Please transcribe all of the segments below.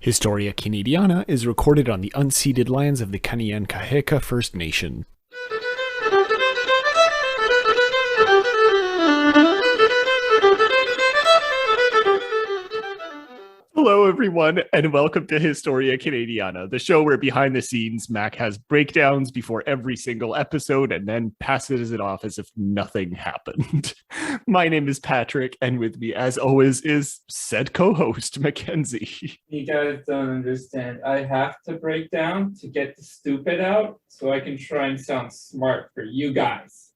Historia Canadiana is recorded on the unceded lands of the Kanien'kehá:ka First Nation. Hello, everyone, and welcome to Historia Canadiana, the show where behind the scenes, Mac has breakdowns before every single episode and then passes it off as if nothing happened. My name is Patrick, and with me, as always, is said co-host, Mackenzie. You guys don't understand. I have to break down to get the stupid out so I can try and sound smart for you guys.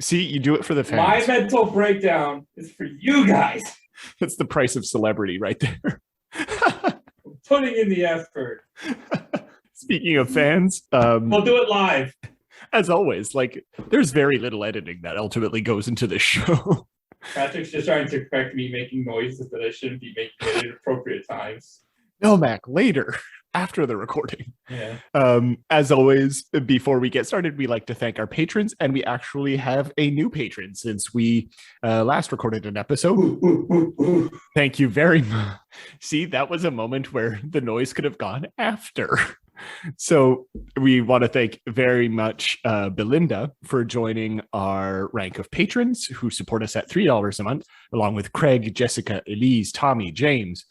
See, you do it for the fans. My mental breakdown is for you guys. That's the price of celebrity right there. I'm putting in the effort. Speaking of fans, we'll do it live. As always, there's very little editing that ultimately goes into this show. Patrick's just trying to correct me making noises that I shouldn't be making at inappropriate times. No, Mac, later, after the recording. Yeah. As always, before we get started, we like to thank our patrons, and we actually have a new patron since we last recorded an episode. Thank you very much. See, that was a moment where the noise could have gone after. So we want to thank very much Belinda for joining our rank of patrons who support us at $3 a month, along with Craig, Jessica, Elise, Tommy, James.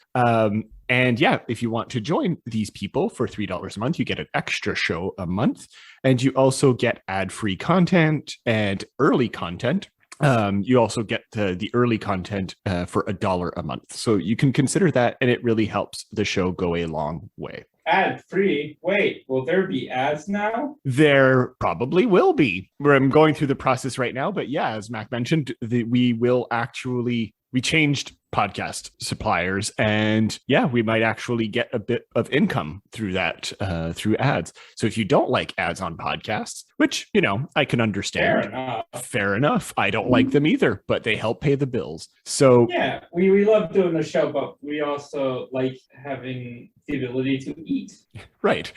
And yeah, if you want to join these people for $3 a month, you get an extra show a month, and you also get ad-free content and early content. You also get the early content for $1 a month. So you can consider that, and it really helps the show go a long way. Ad-free? Wait, will there be ads now? There probably will be. I'm going through the process right now, but yeah, as Mac mentioned, we changed podcast suppliers, and yeah, we might actually get a bit of income through that, through ads. So if you don't like ads on podcasts, which, I can understand. Fair enough. I don't like them either, but they help pay the bills. So yeah, we love doing the show, but we also like having the ability to eat. Right.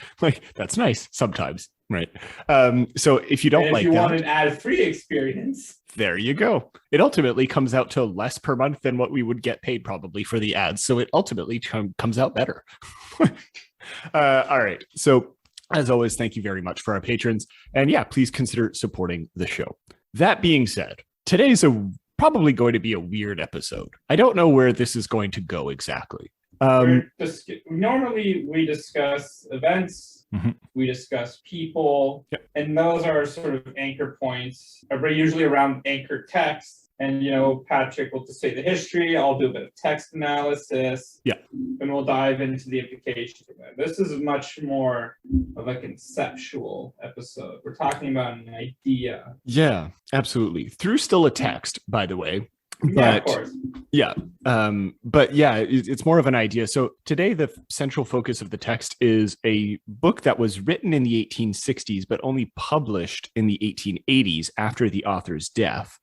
That's nice sometimes. Right. So if you don't like that, if you want an ad-free experience, there you go. It ultimately comes out to less per month than what we would get paid probably for the ads. So it ultimately comes out better. All right. So as always, thank you very much for our patrons. And yeah, please consider supporting the show. That being said, today's probably going to be a weird episode. I don't know where this is going to go exactly. Normally we discuss events, we discuss people, and those are sort of anchor points, usually around anchor text. And, Patrick will just say the history, I'll do a bit of text analysis, and we'll dive into the implications of that. This is much more of a conceptual episode. We're talking about an idea. Yeah, absolutely. Through still a text, by the way. Yeah, of course. Yeah. But yeah, it's more of an idea. So today, the central focus of the text is a book that was written in the 1860s, but only published in the 1880s after the author's death.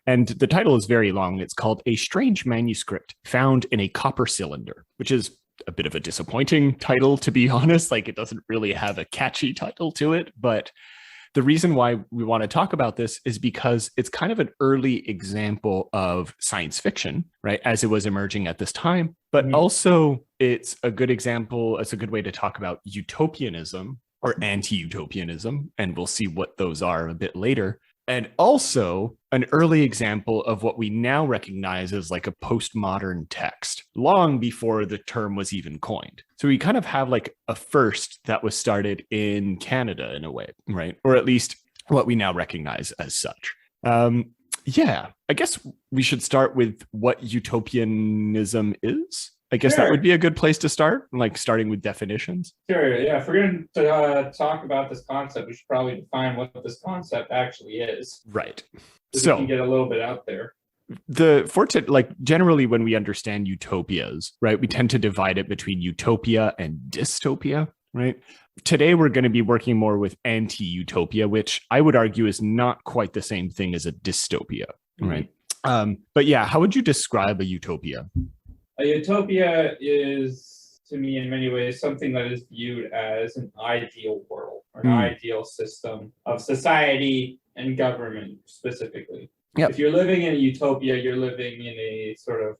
And the title is very long. It's called A Strange Manuscript Found in a Copper Cylinder, which is a bit of a disappointing title, to be honest. It doesn't really have a catchy title to it, but the reason why we want to talk about this is because it's kind of an early example of science fiction, right, as it was emerging at this time. But also it's a good example, it's a good way to talk about utopianism or anti-utopianism, and we'll see what those are a bit later. And also an early example of what we now recognize as a postmodern text, long before the term was even coined. So we kind of have a first that was started in Canada in a way, right? Or at least what we now recognize as such. Yeah, I guess we should start with what utopianism is. I guess that would be a good place to start, starting with definitions. Sure, yeah. If we're going to talk about this concept, we should probably define what this concept actually is. Right. So we can get a little bit out there. Generally when we understand utopias, right, we tend to divide it between utopia and dystopia, right? Today, we're going to be working more with anti-utopia, which I would argue is not quite the same thing as a dystopia, right? But yeah, how would you describe a utopia? A utopia is, to me, in many ways, something that is viewed as an ideal world or an ideal system of society and government specifically. If you're living in a utopia, you're living in a sort of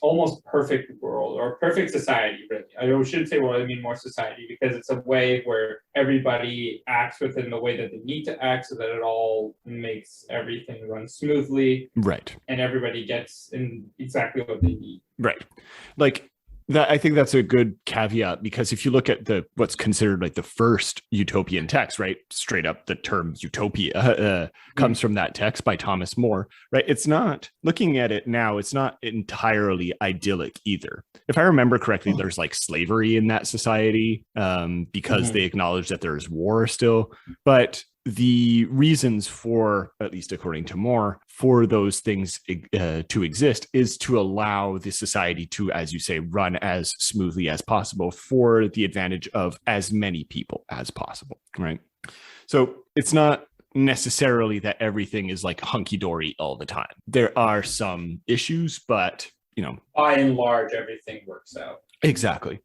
almost perfect world or perfect society, really. I shouldn't say world, I mean more society, because it's a way where everybody acts within the way that they need to act so that it all makes everything run smoothly. Right. And everybody gets in exactly what they need. Right. Like that, I think that's a good caveat, because if you look at what's considered like the first utopian text, right, straight up the term utopia comes from that text by Thomas More, right? It's not, looking at it now, it's not entirely idyllic either. If I remember correctly, there's like slavery in that society because they acknowledge that there's war still, but the reasons for, at least according to More, for those things to exist is to allow the society to, as you say, run as smoothly as possible for the advantage of as many people as possible, right? So it's not necessarily that everything is like hunky-dory all the time. There are some issues, but, you know, by and large, everything works out. Exactly.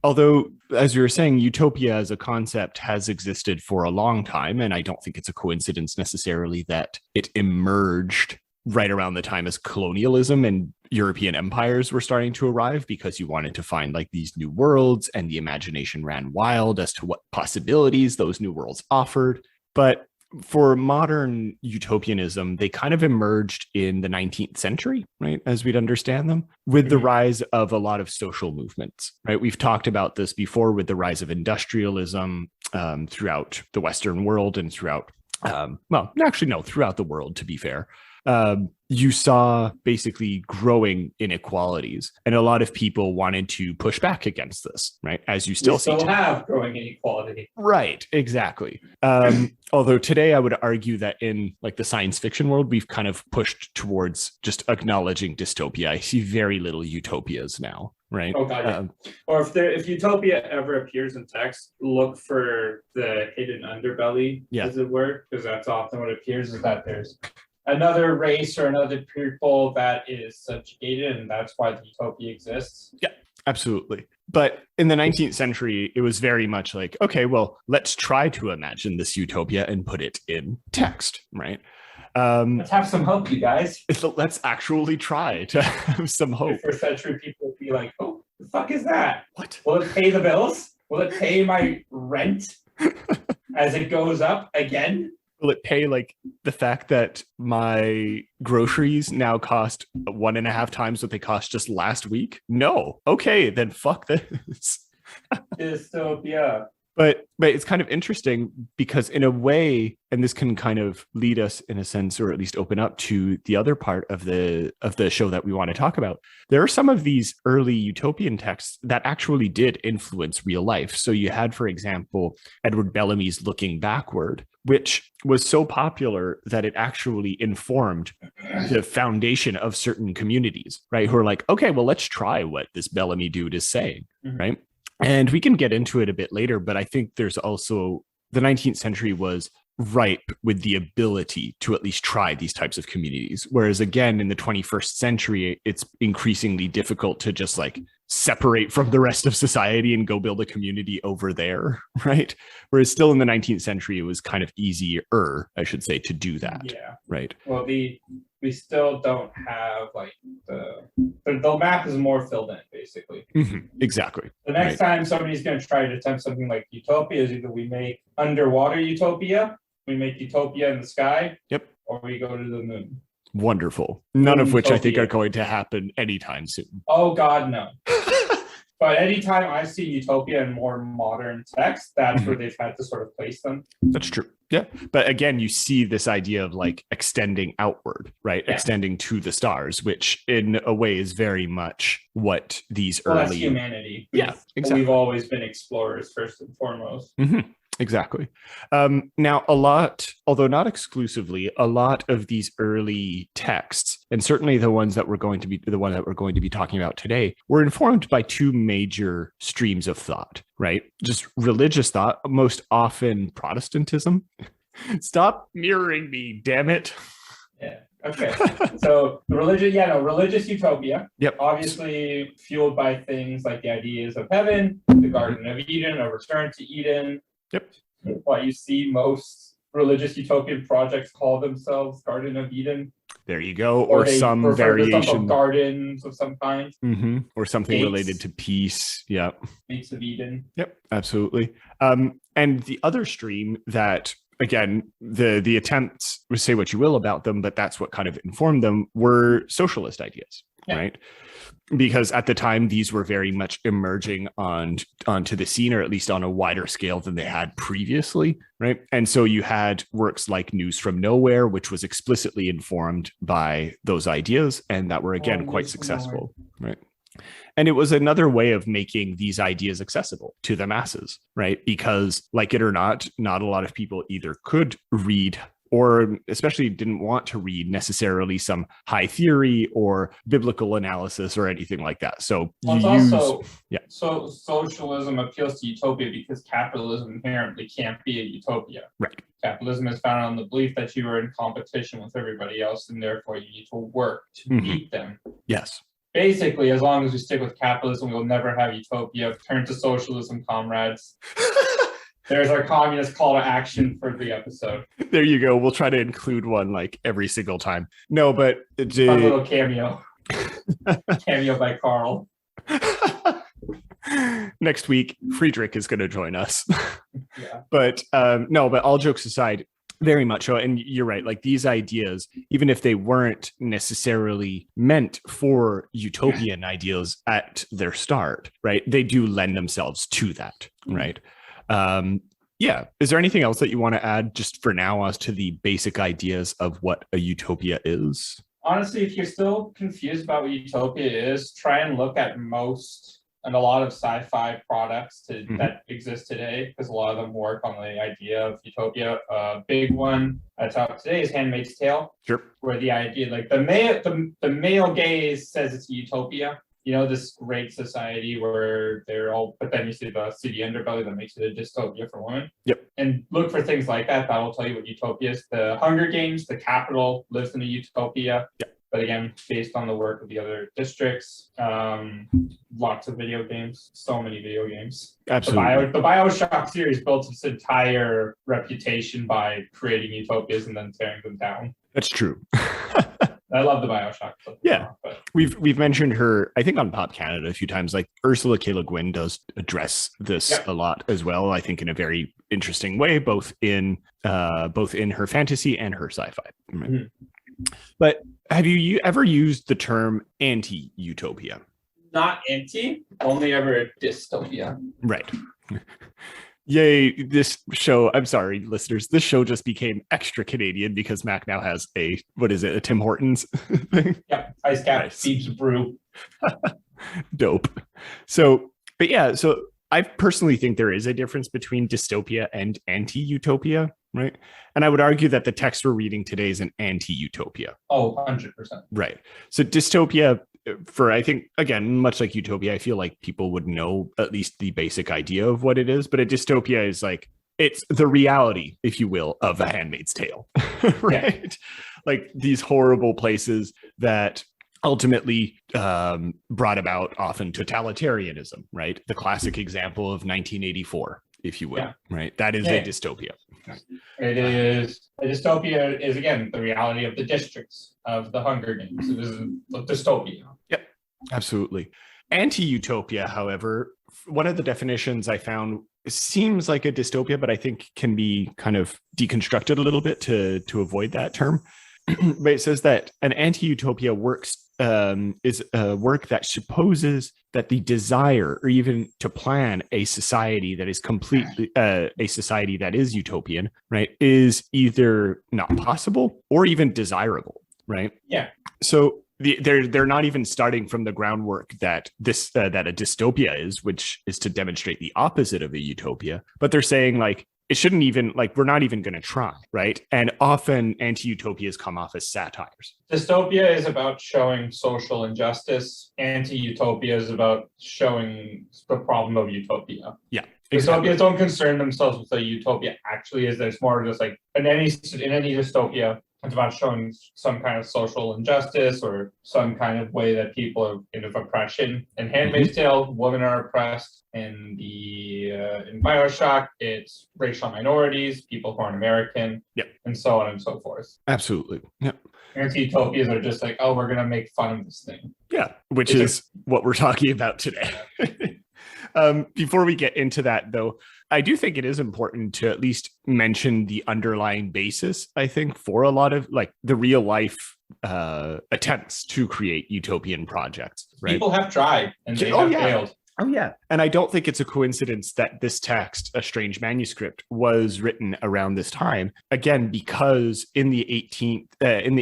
Although, as you were saying, utopia as a concept has existed for a long time, and I don't think it's a coincidence necessarily that it emerged right around the time as colonialism and European empires were starting to arrive, because you wanted to find like these new worlds, and the imagination ran wild as to what possibilities those new worlds offered. But for modern utopianism, they kind of emerged in the 19th century, right, as we'd understand them, with the rise of a lot of social movements, right? We've talked about this before with the rise of industrialism throughout the Western world and throughout, throughout the world, to be fair. You saw basically growing inequalities, and a lot of people wanted to push back against this, right? As you still have growing inequality. Right, exactly. Although today I would argue that in like the science fiction world, we've kind of pushed towards just acknowledging dystopia. I see very little utopias now, right? Oh, God. Or if utopia ever appears in text, look for the hidden underbelly, as it were, because that's often what appears, is that there's another race or another people that is subjugated, and that's why the utopia exists. Yeah, absolutely. But in the 19th century, it was very much like, okay, well, let's try to imagine this utopia and put it in text, right? Let's have some hope, you guys. Let's actually try to have some hope. First century people would be like, oh, the fuck is that? What? Will it pay the bills? Will it pay my rent as it goes up again? Will it pay like the fact that my groceries now cost 1.5 times what they cost just last week? No. Okay, then fuck this. Dystopia. But it's kind of interesting because in a way, and this can kind of lead us in a sense, or at least open up to the other part of the show that we want to talk about. There are some of these early utopian texts that actually did influence real life. So you had, for example, Edward Bellamy's Looking Backward, which was so popular that it actually informed the foundation of certain communities, right? Who are like, okay, well, let's try what this Bellamy dude is saying, right? And we can get into it a bit later, but I think there's also, the 19th century was ripe with the ability to at least try these types of communities. Whereas again, in the 21st century, it's increasingly difficult to just like separate from the rest of society and go build a community over there, right? Whereas still in the 19th century, it was kind of easier, I should say, to do that. Yeah. Right. Well, we still don't have like the map is more filled in, basically. Exactly. The next time somebody's going to try to attempt something like utopia is either we make underwater utopia, we make utopia in the sky, or we go to the moon. Wonderful. None of which I think are going to happen anytime soon. Oh, God, no. But anytime I've seen utopia in more modern text, that's where they've had to sort of place them. That's true. Yeah. But again, you see this idea of like extending outward, right? Yeah. Extending to the stars, which in a way is very much what these early... That's humanity. Exactly. We've always been explorers first and foremost. Exactly. Now, a lot, although not exclusively, a lot of these early texts, and certainly the ones that we're going to be talking about today, were informed by two major streams of thought, right? Just religious thought, most often Protestantism. Stop mirroring me, damn it. Yeah. Okay. So the religious utopia. Yep. Obviously fueled by things like the ideas of heaven, the Garden of Eden, a return to Eden. Yep. Why you see most religious utopian projects call themselves Garden of Eden. There you go. Or some variation. Gardens of some kind. Or something related to peace. Yeah. Gates of Eden. Yep, absolutely. And the other stream that, again, the attempts, say what you will about them, but that's what kind of informed them, were socialist ideas, right? Because at the time, these were very much emerging onto the scene, or at least on a wider scale than they had previously, right? And so you had works like News from Nowhere, which was explicitly informed by those ideas, and that were, again, quite successful, right? And it was another way of making these ideas accessible to the masses, right? Because, like it or not a lot of people either could read or especially didn't want to read necessarily some high theory or biblical analysis or anything like that. So so socialism appeals to utopia because capitalism inherently can't be a utopia. Right. Capitalism is founded on the belief that you are in competition with everybody else, and therefore you need to work to beat them. Yes. Basically, as long as we stick with capitalism, we'll never have utopia. Turn to socialism, comrades. There's our communist call to action for the episode. There you go. We'll try to include one like every single time. No, but a little cameo. Cameo by Carl. Next week, Friedrich is going to join us. But but all jokes aside, very much so. And you're right. Like, these ideas, even if they weren't necessarily meant for utopian ideals at their start, right, they do lend themselves to that, right? Is there anything else that you want to add just for now as to the basic ideas of what a utopia is? Honestly, if you're still confused about what utopia is, try and look at a lot of sci-fi products that exist today, because a lot of them work on the idea of utopia. A big one that's out today is Handmaid's Tale. Sure. Where the idea, like the male gaze says it's a utopia. You know, this great society where they're all, but then you see the city underbelly that makes it a dystopia for women. Yep. And look for things like that. That'll tell you what utopia is. The Hunger Games, the capital lives in a utopia. Yep. But again, based on the work of the other districts, lots of video games, so many video games. Absolutely. The BioShock series built its entire reputation by creating utopias and then tearing them down. That's true. I love the BioShock. But we've mentioned her, I think, on Pop Canada a few times. Like, Ursula K. Le Guin does address this a lot as well. I think in a very interesting way, both in her fantasy and her sci-fi. Right? But have you ever used the term anti-utopia? Not anti, only ever dystopia. Right. Yay, this show, I'm sorry, listeners, this show just became extra Canadian because Mac now has a Tim Hortons thing? Yeah, Ice Cap, Beach Brew. Dope. So I personally think there is a difference between dystopia and anti-utopia, right? And I would argue that the text we're reading today is an anti-utopia. Oh, 100%. Right. So dystopia, I think, again, much like utopia, I feel like people would know at least the basic idea of what it is. But a dystopia is like, it's the reality, if you will, of A Handmaid's Tale, right? Yeah. Like, these horrible places that ultimately brought about often totalitarianism, right? The classic example of 1984, if you will, right? That is a dystopia. It is. A dystopia is, again, the reality of the districts of the Hunger Games. It is a dystopia. Yep, absolutely. Anti-utopia, however, one of the definitions I found seems like a dystopia, but I think can be kind of deconstructed a little bit to avoid that term. But it says that an anti-utopia is a work that supposes that the desire, or even to plan a society that is completely a society that is utopian, right, is either not possible or even desirable, right? Yeah. So they're not even starting from the groundwork that that a dystopia is, which is to demonstrate the opposite of a utopia, but they're saying, like, it shouldn't even, like, we're not even going to try, right? And often anti-utopias come off as satires. Dystopia is about showing social injustice. Anti-utopia is about showing the problem of utopia. Yeah. Exactly. Dystopias don't concern themselves with what utopia actually is. There's more just like in any dystopia, It's about showing some kind of social injustice or some kind of way that people are in oppression. In Handmaid's Tale, women are oppressed. In BioShock, it's racial minorities, people who aren't American, and so on and so forth. Absolutely. Yeah. Anti-utopias are just like, oh, we're going to make fun of this thing. Yeah, which is what we're talking about today. Before we get into that, though, I do think it is important to at least mention the underlying basis, I think, for a lot of like the real life attempts to create utopian projects. Right? People have tried and they have failed. Oh, yeah. And I don't think it's a coincidence that this text, A Strange Manuscript, was written around this time. Again, because in the 18th and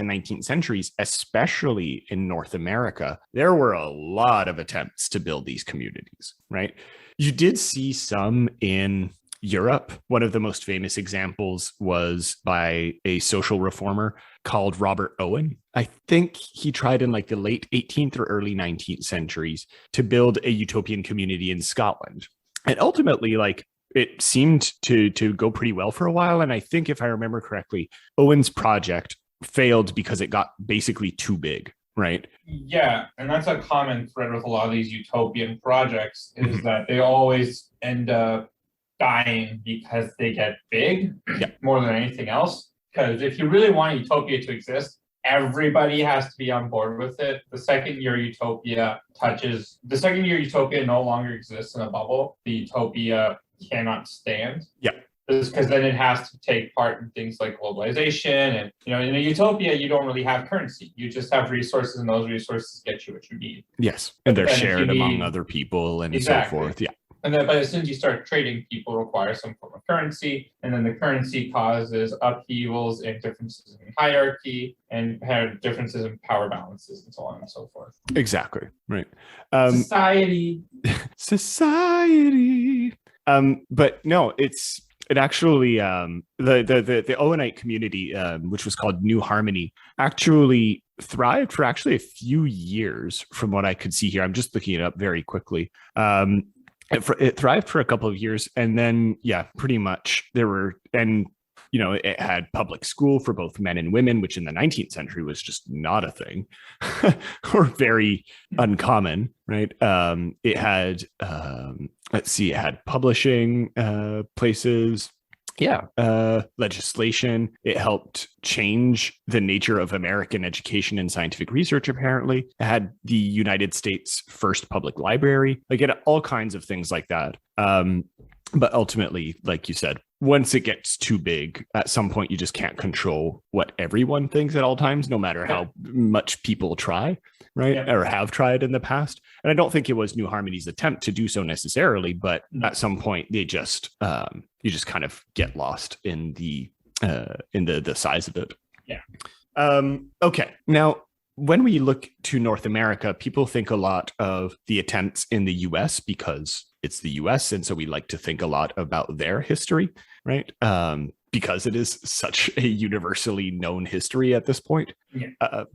19th centuries, especially in North America, there were a lot of attempts to build these communities, right? You did see some in Europe. One of the most famous examples was by a social reformer called Robert Owen. I think he tried in like the late 18th or early 19th centuries to build a utopian community in Scotland. And ultimately, like, it seemed to go pretty well for a while. And I think if I remember correctly, Owen's project failed because it got basically too big, right? Yeah, and that's a common thread with a lot of these utopian projects is that they always end up dying because they get big more than anything else. Because if you really want utopia to exist, everybody has to be on board with it. The second your utopia no longer exists in a bubble, the utopia cannot stand. Yeah. Because then it has to take part in things like globalization. And, you know, in a utopia, you don't really have currency. You just have resources, and those resources get you what you need. Yes. And they're shared among other people and so forth. Yeah. And then, but as soon as you start trading, people require some form of currency, and then the currency causes upheavals and differences in hierarchy and differences in power balances and so on and so forth. Exactly. Right. Society. But no, it actually the Owenite community, which was called New Harmony, actually thrived for actually a few years from what I could see here. I'm just looking it up very quickly. It thrived for a couple of years, and then pretty much it had public school for both men and women, which in the 19th century was just not a thing or very uncommon, right? It had it had publishing places. Legislation. It helped change the nature of American education and scientific research, apparently. It had the United States' first public library. Like, it had all kinds of things like that. But ultimately, like you said, once it gets too big, at some point you just can't control what everyone thinks at all times, no matter how much people try, right? Yeah. Or have tried in the past. And I don't think it was New Harmony's attempt to do so necessarily, but at some point they just you just kind of get lost in the size of it. Yeah. Okay. Now, when we look to North America, people think a lot of the attempts in the US because it's the US. And so we like to think a lot about their history, right? Because it is such a universally known history at this point. Yeah.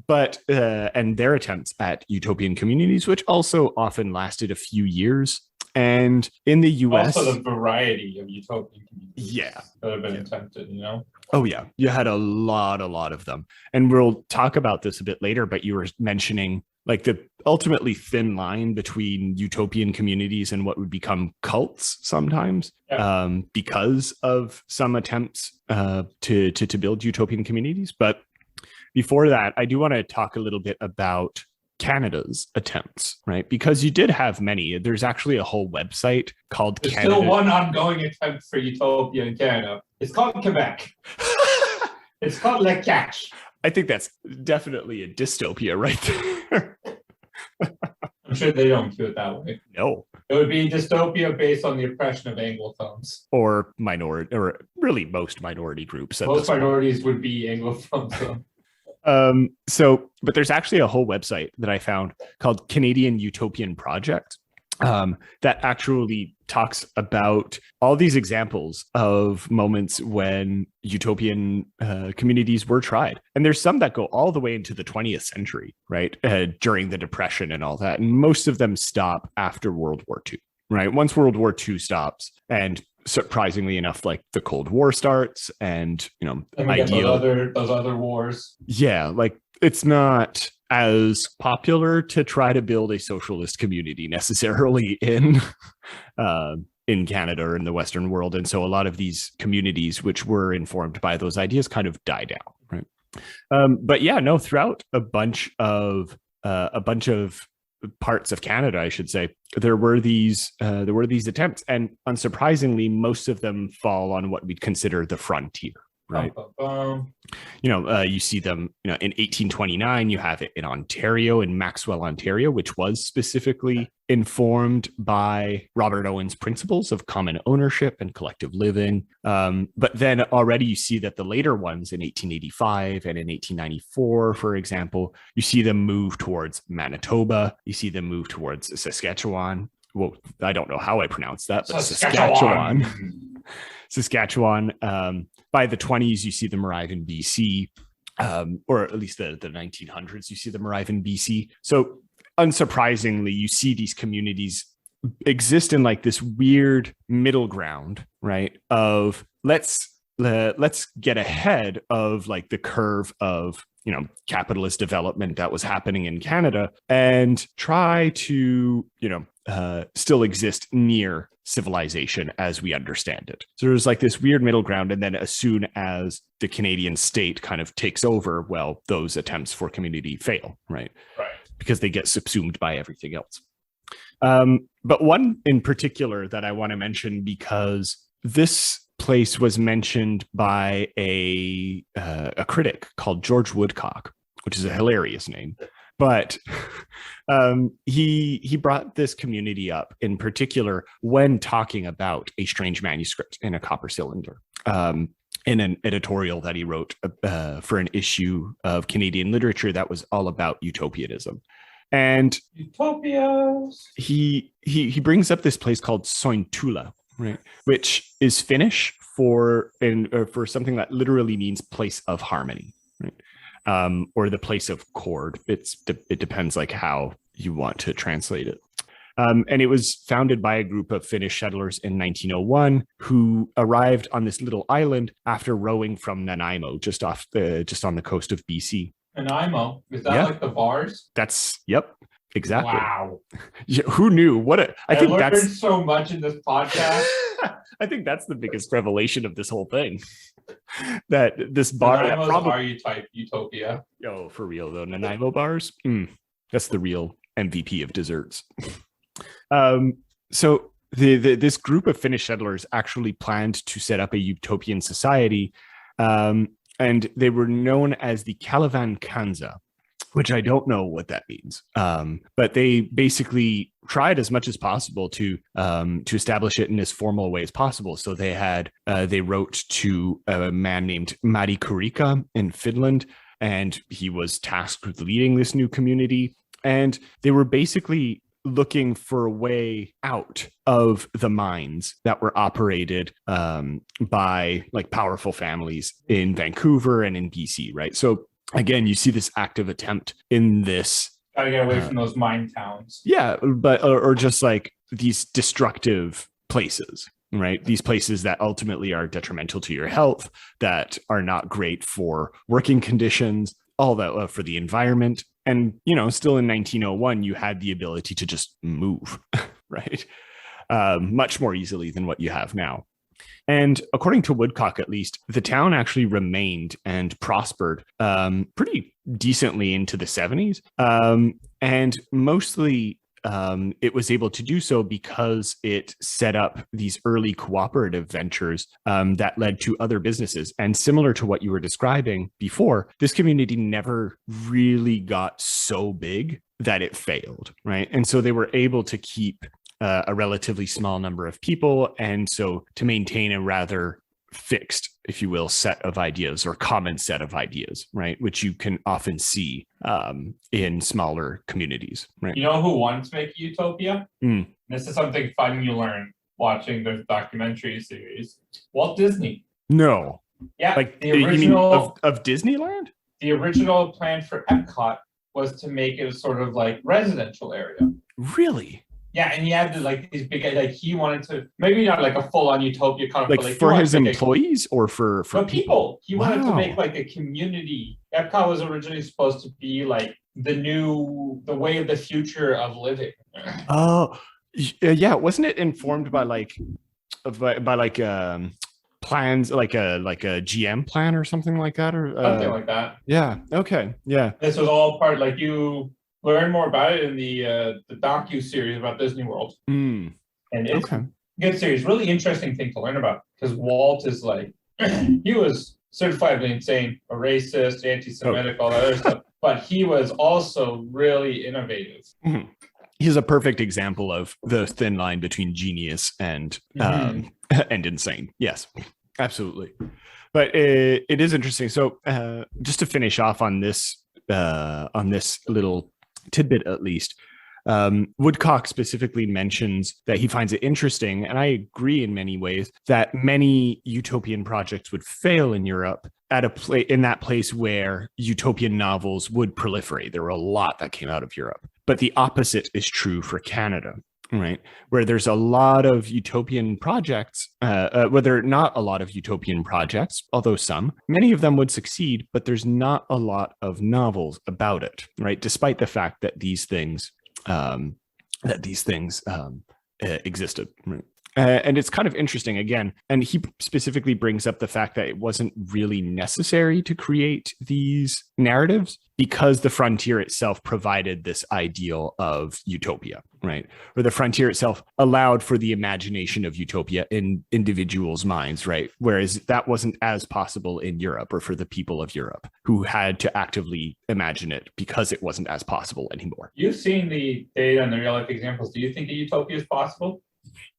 And their attempts at utopian communities, which also often lasted a few years. And in the US, also the variety of utopian communities that have been attempted, you know? Oh, yeah. You had a lot of them. And we'll talk about this a bit later, but you were mentioning like the ultimately thin line between utopian communities and what would become cults sometimes, because of some attempts to build utopian communities. But before that, I do want to talk a little bit about Canada's attempts, right? Because you did have many. There's actually a whole website called There's still one ongoing attempt for utopia in Canada. It's called Quebec. It's called Le Cache. I think that's definitely a dystopia right there. I'm sure they don't do it that way. No. It would be dystopia based on the oppression of Anglophones. Or minority, or really most minority groups. Most minorities would be Anglophones. But there's actually a whole website that I found called Canadian Utopian Project that actually talks about all these examples of moments when utopian communities were tried. And there's some that go all the way into the 20th century, right? During the Depression and all that. And most of them stop after World War II, right? Once World War II stops and surprisingly enough, like the Cold War starts, and And we get those other wars. Yeah, like it's not as popular to try to build a socialist community necessarily in Canada or in the Western world, and so a lot of these communities which were informed by those ideas kind of died out, right? But yeah, no, throughout a bunch of parts of Canada, I should say, there were these attempts, and unsurprisingly, most of them fall on what we'd consider the frontier, right? You see them, in 1829, you have it in Ontario, in Maxwell, Ontario, which was specifically informed by Robert Owen's principles of common ownership and collective living. But then already you see that the later ones in 1885 and in 1894, for example, you see them move towards Manitoba. You see them move towards Saskatchewan. Well, I don't know how I pronounce that, but Saskatchewan. By the 20s, you see them arrive in BC, or at least the 1900s, you see them arrive in BC. So unsurprisingly, you see these communities exist in like this weird middle ground, right? Of let's get ahead of like the curve of capitalist development that was happening in Canada, and try to still exist near civilization as we understand it. So there's like this weird middle ground, and then as soon as the Canadian state kind of takes over, well, those attempts for community fail, right? Because they get subsumed by everything else. But one in particular that I want to mention, because this place was mentioned by a critic called George Woodcock, which is a hilarious name. But he brought this community up in particular when talking about A Strange Manuscript in a Copper Cylinder, in an editorial that he wrote for an issue of Canadian literature that was all about utopianism. And Utopias. He brings up this place called Sointula, right, which is Finnish for something that literally means place of harmony, right? Or the place of chord. It depends like how you want to translate it. And it was founded by a group of Finnish settlers in 1901 who arrived on this little island after rowing from Nanaimo, just on the coast of BC. Nanaimo? Is that like the bars? Yep, exactly. Wow. Yeah, who knew? I think learned that's so much in this podcast. I think that's the biggest revelation of this whole thing. That this bar Nanaimo's type utopia. Oh, for real though, Nanaimo bars. That's the real MVP of desserts. So this group of Finnish settlers actually planned to set up a utopian society, and they were known as the Kalevan Kansa, which I don't know what that means. But they basically tried as much as possible to establish it in as formal a way as possible. So they wrote to a man named Mari Kurikka in Finland, and he was tasked with leading this new community. And they were basically looking for a way out of the mines that were operated by like powerful families in Vancouver and in BC, right? So again, you see this active attempt in this. Gotta get away from those mine towns. Yeah, but or just like these destructive places, right? These places that ultimately are detrimental to your health, that are not great for working conditions, all that for the environment. And, still in 1901, you had the ability to just move, right? Much more easily than what you have now. And according to Woodcock, at least, the town actually remained and prospered pretty decently into the 70s. And mostly it was able to do so because it set up these early cooperative ventures that led to other businesses. And similar to what you were describing before, this community never really got so big that it failed, right? And so they were able to keep a relatively small number of people, and so to maintain a rather fixed, if you will, set of ideas or common set of ideas, right? Which you can often see in smaller communities, right? You know who wanted to make a utopia? This is something fun you learn watching the documentary series. Walt Disney. No. Yeah. Like the original of Disneyland? The original plan for Epcot was to make it a sort of like residential area. Really? Yeah, and he had like these big, like he wanted to, maybe not like a full on utopia kind of, Like, but like for his employees or for people. He wanted to make Wow. like a community. Epcot was originally supposed to be like the way of the future of living. Oh, yeah. Wasn't it informed by like by like plans, like a GM plan or something like that, or Something like that. yeah. Okay. Yeah. This was all part, like you learn more about it in the docu series about Disney World, Mm, and it's okay. a good series. Really interesting thing to learn about, because Walt is like he was certifiably insane, a racist, anti-Semitic, all that other stuff, but he was also really innovative. Mhm. He's a perfect example of the thin line between genius and and insane. Yes, absolutely. But it is interesting. So just to finish off on this little tidbit, at least, Woodcock specifically mentions that he finds it interesting, and I agree in many ways, that many utopian projects would fail in Europe at in that place where utopian novels would proliferate. There were a lot that came out of Europe, but the opposite is true for Canada, right? Where there's a lot of utopian projects, whether not a lot of utopian projects, although some, many of them would succeed, but there's not a lot of novels about it, right? Despite the fact that these things existed. Right? And it's kind of interesting again. And he specifically brings up the fact that it wasn't really necessary to create these narratives because the frontier itself provided this ideal of utopia, right? Where the frontier itself allowed for the imagination of utopia in individuals' minds, right? Whereas that wasn't as possible in Europe, or for the people of Europe who had to actively imagine it because it wasn't as possible anymore. You've seen the data and the real life examples. Do you think a utopia is possible?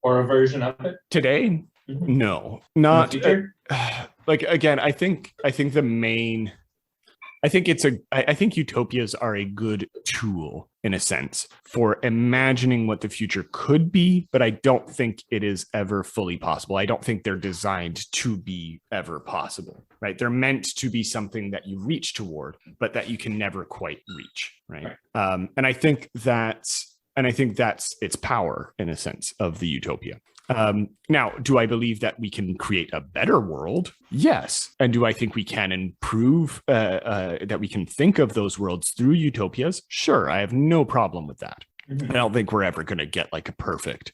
Or a version of it today? No, not like, again, I think utopias are a good tool in a sense for imagining what the future could be, but I don't think it is ever fully possible. I don't think they're designed to be ever possible, right? They're meant to be something that you reach toward, but that you can never quite reach, right? And I think that's its power, in a sense, of the utopia. Now, do I believe that we can create a better world? Yes. And do I think we can improve, that we can think of those worlds through utopias? Sure. I have no problem with that. I don't think we're ever going to get like a perfect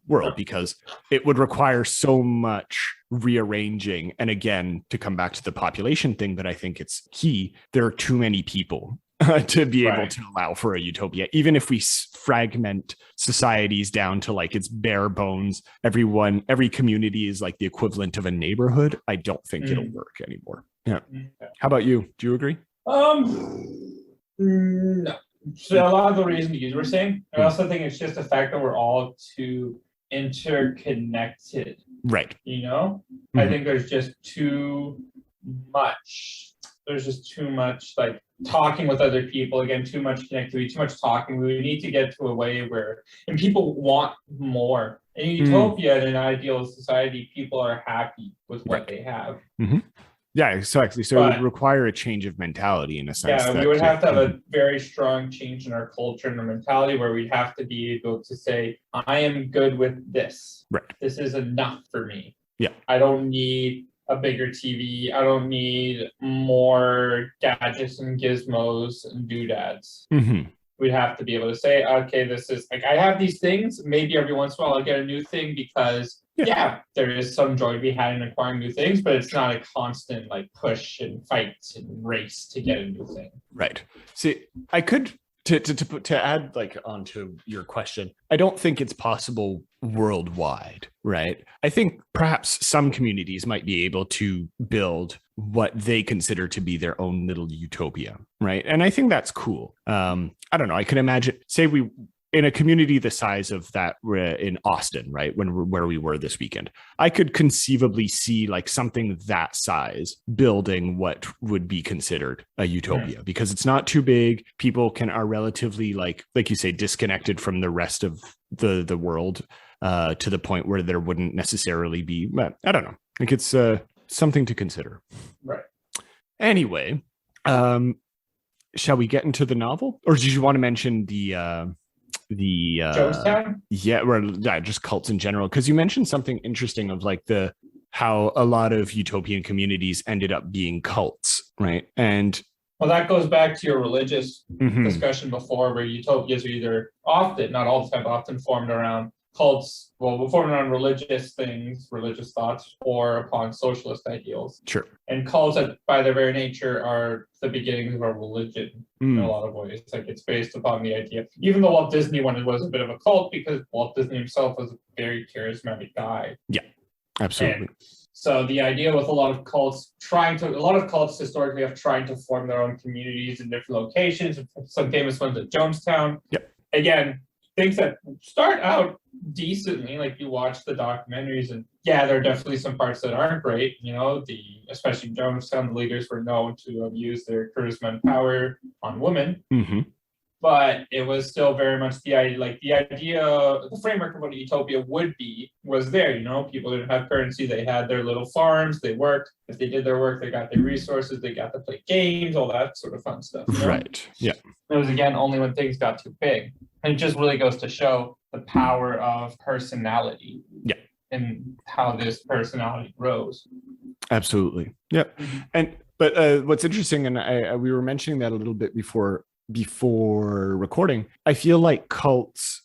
world, because it would require so much rearranging. And again, to come back to the population thing, but I think it's key, there are too many people to be able to allow for a utopia. Even if we fragment societies down to like its bare bones, every community is like the equivalent of a neighborhood, I don't think it'll work anymore. Yeah. How about you? Do you agree? No. So a lot of the reasons you were saying, I also think it's just the fact that we're all too interconnected. Right. You know, I think there's just too much. There's just too much like talking with other people, again, too much connectivity, too much talking. We need to get to a way where, and people want more. In utopia, in an ideal society, people are happy with what they have. Yeah, exactly. So it would require a change of mentality, in a sense. Yeah, we would have to have a very strong change in our culture and our mentality, where we'd have to be able to say, I am good with this. Right. This is enough for me. Yeah. I don't need a bigger TV. I don't need more gadgets and gizmos and doodads. We'd have to be able to say, okay, this is like, I have these things. Maybe every once in a while I'll get a new thing because, there is some joy to be had in acquiring new things, but it's not a constant like push and fight and race to get a new thing. Right. See, I could to add like onto your question, I don't think it's possible worldwide, right? I think perhaps some communities might be able to build what they consider to be their own little utopia, right? And I think that's cool. I don't know. I can imagine, say we, in a community the size of that in Austin, right, where we were this weekend, I could conceivably see like something that size building what would be considered a utopia, because it's not too big. People are relatively like you say, disconnected from the rest of the world, to the point where there wouldn't necessarily be, I don't know. Like it's something to consider. Right. Anyway, shall we get into the novel, or did you want to mention the the Jonestown? just cults in general. Because you mentioned something interesting of like how a lot of utopian communities ended up being cults, right? And well, that goes back to your religious discussion before, where utopias are either often, not all the time, but often formed around cults, formed around religious things, religious thoughts, or upon socialist ideals. Sure. And cults, by their very nature, are the beginnings of a religion in a lot of ways. Like, it's based upon the idea. Even the Walt Disney one was a bit of a cult, because Walt Disney himself was a very charismatic guy. Yeah, absolutely. And so the idea with a lot of cults historically have tried to form their own communities in different locations. Some famous ones at Jonestown. Yep. Again, things that start out decently, like you watch the documentaries, and yeah, there are definitely some parts that aren't great. You know, especially in Jonestown, the leaders were known to have used their charisma and power on women. But it was still very much the framework of what a utopia would be was there. You know, people didn't have currency. They had their little farms. They worked. If they did their work, they got their resources. They got to play games, all that sort of fun stuff. You know? Right. Yeah. It was, again, only when things got too big. And it just really goes to show the power of personality. Yeah. And how this personality grows. Absolutely. Yep. But what's interesting, and we were mentioning that a little bit before recording, I feel like cults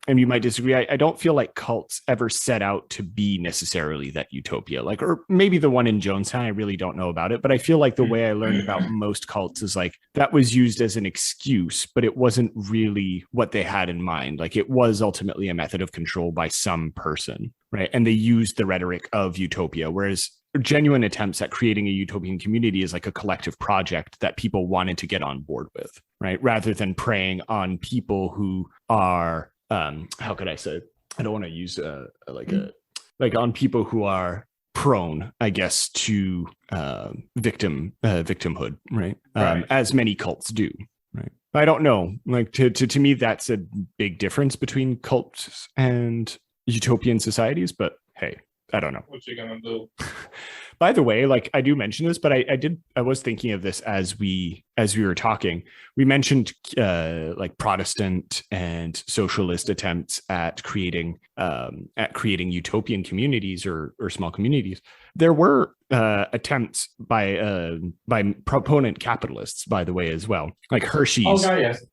and you might disagree, I don't feel like cults ever set out to be necessarily that utopia, like, or maybe the one in Jonestown, I really don't know about it, but I feel like the way I learned about most cults is like that was used as an excuse, but it wasn't really what they had in mind. Like, it was ultimately a method of control by some person, right? And they used the rhetoric of utopia, whereas genuine attempts at creating a utopian community is like a collective project that people wanted to get on board with, right? Rather than preying on people who are, how could I say? I don't want to use on people who are prone, I guess, to victimhood, right? As many cults do, right? I don't know. Like, to me, that's a big difference between cults and utopian societies. But hey, I don't know. What you gonna do? By the way, like, I do mention this, but I was thinking of this as we were talking. We mentioned like Protestant and socialist attempts at creating utopian communities or small communities. There were attempts by proponent capitalists, by the way, as well. Like Hershey's. Oh God, yes.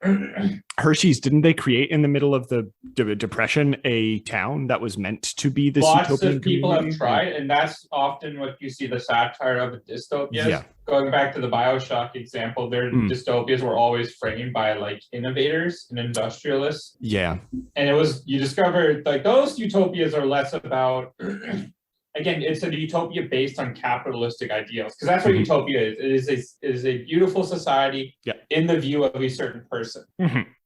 Hershey's, didn't they create in the middle of the Depression a town that was meant to be this Lots utopian of people community? have tried, and that's often what you see the satire of the dystopias. Yeah. Going back to the BioShock example, their dystopias were always framed by like innovators and industrialists. Yeah. And you discovered like those utopias are less about again, it's a utopia based on capitalistic ideals, because that's what utopia is. It is a beautiful society in the view of a certain person.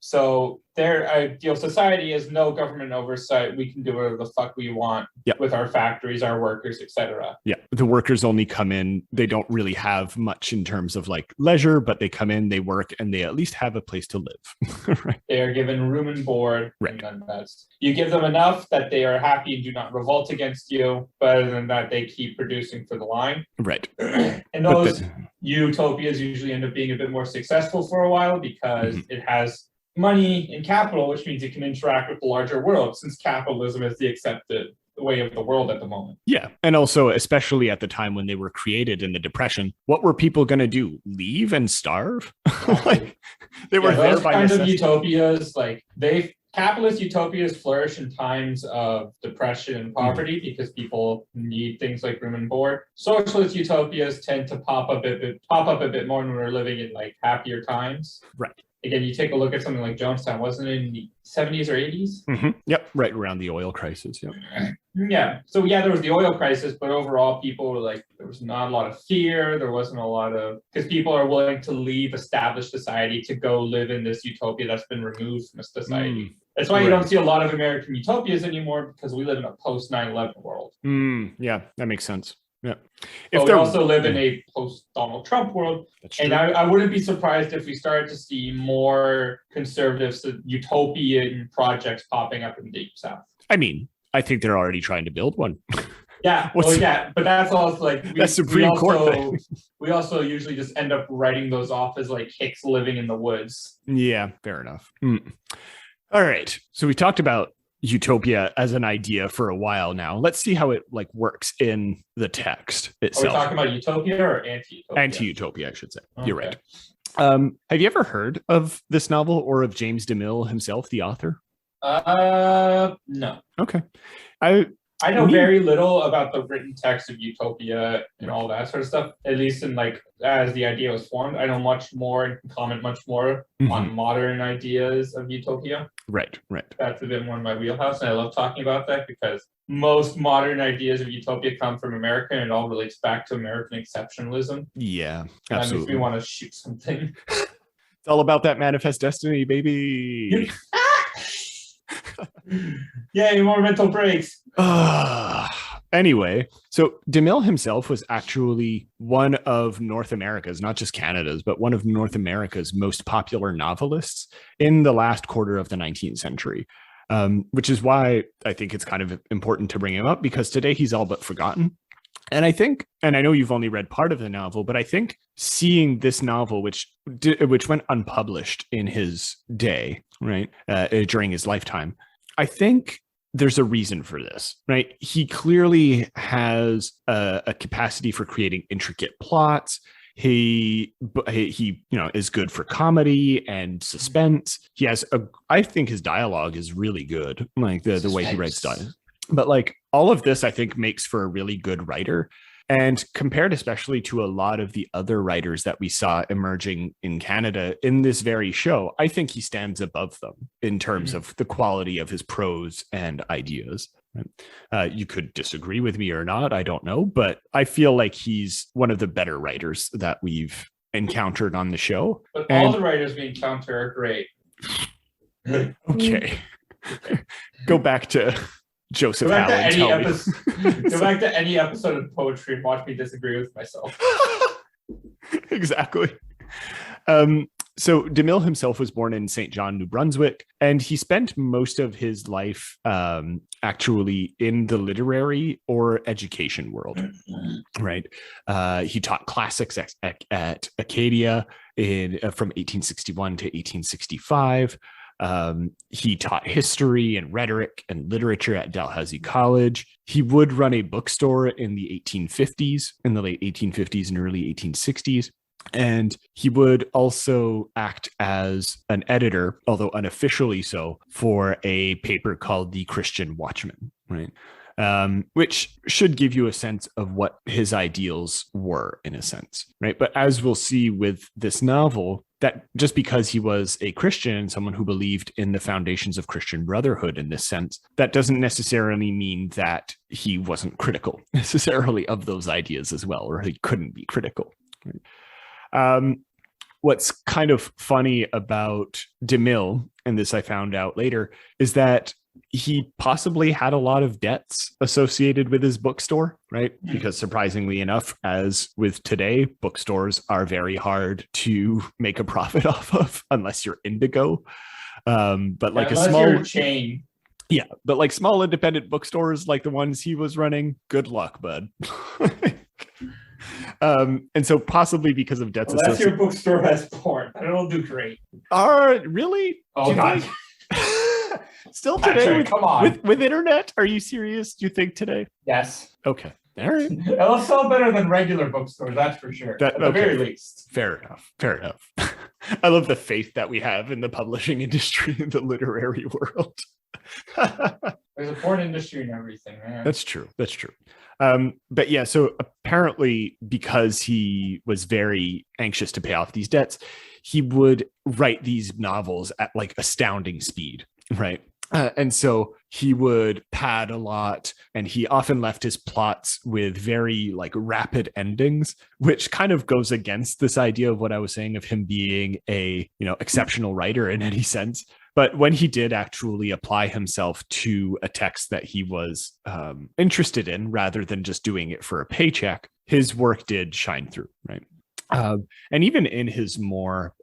So their ideal society is no government oversight. We can do whatever the fuck we want with our factories, our workers, etc. Yeah, the workers only come in. They don't really have much in terms of like leisure, but they come in, they work, and they at least have a place to live. Right. They are given room and board. Right. And then you give them enough that they are happy and do not revolt against you, but other than that, they keep producing for the line. Right. And those utopias usually end up being a bit more successful for a while because it has money and capital, which means it can interact with the larger world, since capitalism is the accepted way of the world at the moment. Yeah. And also, especially at the time when they were created in the Depression, what were people going to do? Leave and starve? Like, they were there by necessity. Those kinds of utopias, like capitalist utopias flourish in times of depression and poverty because people need things like room and board. Socialist utopias tend to pop up a bit more when we're living in like happier times. Right. Again, you take a look at something like Jonestown, wasn't it in the 70s or 80s? Yep, right around the oil crisis. Yeah. So yeah, there was the oil crisis, but overall people were like, there was not a lot of fear. There wasn't a lot of, because people are willing to leave established society to go live in this utopia that's been removed from society. That's why you don't see a lot of American utopias anymore, because we live in a post 9/11 world. Yeah, that makes sense. Yeah. But we also live in a post-Donald Trump world. And I wouldn't be surprised if we started to see more conservative utopian projects popping up in the Deep South. I mean, I think they're already trying to build one. Yeah, but that's also like that's Supreme Court. We also usually just end up writing those off as like Hicks living in the woods. Yeah, fair enough. All right, so we talked about utopia as an idea for a while now. Let's see how it like works in the text itself. Are we talking about utopia or anti-utopia? Anti-utopia, I should say. Okay. You're right. Have you ever heard of this novel or of James DeMille himself, the author? No. Okay. I know very little about the written text of Utopia and all that sort of stuff, at least in like as the idea was formed. I know much more and can comment much more on modern ideas of Utopia. Right. That's a bit more in my wheelhouse, and I love talking about that because most modern ideas of Utopia come from America, and it all relates back to American exceptionalism. Yeah, absolutely. That makes me want to shoot something. It's all about that manifest destiny, baby. Yay, more mental breaks. Anyway, so DeMille himself was actually one of North America's, not just Canada's, but one of North America's most popular novelists in the last quarter of the 19th century, which is why I think it's kind of important to bring him up, because today he's all but forgotten. And I think, and I know you've only read part of the novel, but I think seeing this novel, which went unpublished in his day, right, during his lifetime, I think there's a reason for this, right? He clearly has a capacity for creating intricate plots. He is good for comedy and suspense. He has I think his dialogue is really good, like the way he writes dialogue. But like all of this, I think makes for a really good writer. And compared especially to a lot of the other writers that we saw emerging in Canada in this very show, I think he stands above them in terms of the quality of his prose and ideas. You could disagree with me or not, I don't know, but I feel like he's one of the better writers that we've encountered on the show. But all the writers we encounter are great. Okay. Go back to Joseph Allen. Go back to any episode of poetry and watch me disagree with myself. Exactly. So DeMille himself was born in St. John, New Brunswick, and he spent most of his life actually in the literary or education world, right? He taught classics at Acadia from 1861 to 1865. He taught history and rhetoric and literature at Dalhousie College. He would run a bookstore in the 1850s, in the late 1850s and early 1860s. And he would also act as an editor, although unofficially so, for a paper called The Christian Watchman, right? Which should give you a sense of what his ideals were, in a sense, right? But as we'll see with this novel, that just because he was a Christian and someone who believed in the foundations of Christian brotherhood in this sense, that doesn't necessarily mean that he wasn't critical necessarily of those ideas as well, or he couldn't be critical. Right? What's kind of funny about DeMille, and this I found out later, is that he possibly had a lot of debts associated with his bookstore, right? Because surprisingly enough, as with today, bookstores are very hard to make a profit off of unless you're Indigo. But like a small chain. Yeah, but like small independent bookstores like the ones he was running, good luck, bud. And so possibly because of debts unless your bookstore has porn, it'll do great. Really? Oh, God. Still today, come on. With internet? Are you serious? Do you think today? Yes. Okay. All right. It'll sell better than regular bookstores, that's for sure. At the very least. Fair enough. I love the faith that we have in the publishing industry and the literary world. There's a porn industry and everything, man. That's true. But yeah, so apparently because he was very anxious to pay off these debts, he would write these novels at like astounding speed, right? And so he would pad a lot, and he often left his plots with very like rapid endings, which kind of goes against this idea of what I was saying of him being a, exceptional writer in any sense. But when he did actually apply himself to a text that he was interested in, rather than just doing it for a paycheck, his work did shine through, right? And even in his more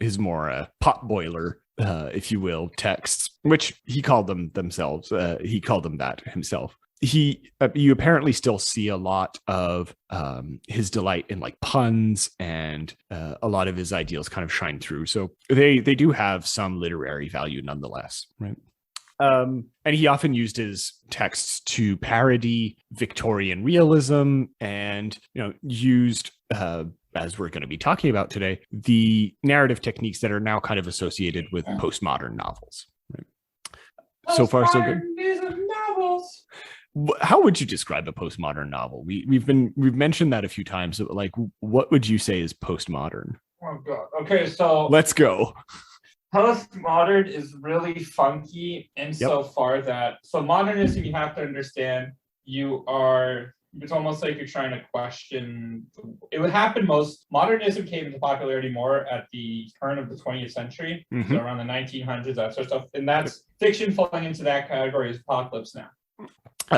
potboiler, if you will, texts, which he called them themselves, he called them that himself. you apparently still see a lot of his delight in like puns, and a lot of his ideals kind of shine through. So they do have some literary value nonetheless, right? And he often used his texts to parody Victorian realism, and used, as we're going to be talking about today, the narrative techniques that are now kind of associated with postmodern novels. Right? So far, so good. Novels. How would you describe a postmodern novel? We've mentioned that a few times. So like, what would you say is postmodern? Oh god. Okay, so let's go. Postmodern is really funky insofar that, so modernism, you have to understand, it's almost like you're trying to question. It would happen modernism came into popularity more at the turn of the 20th century, so around the 1900s, that sort of stuff. And that's fiction falling into that category is Apocalypse Now.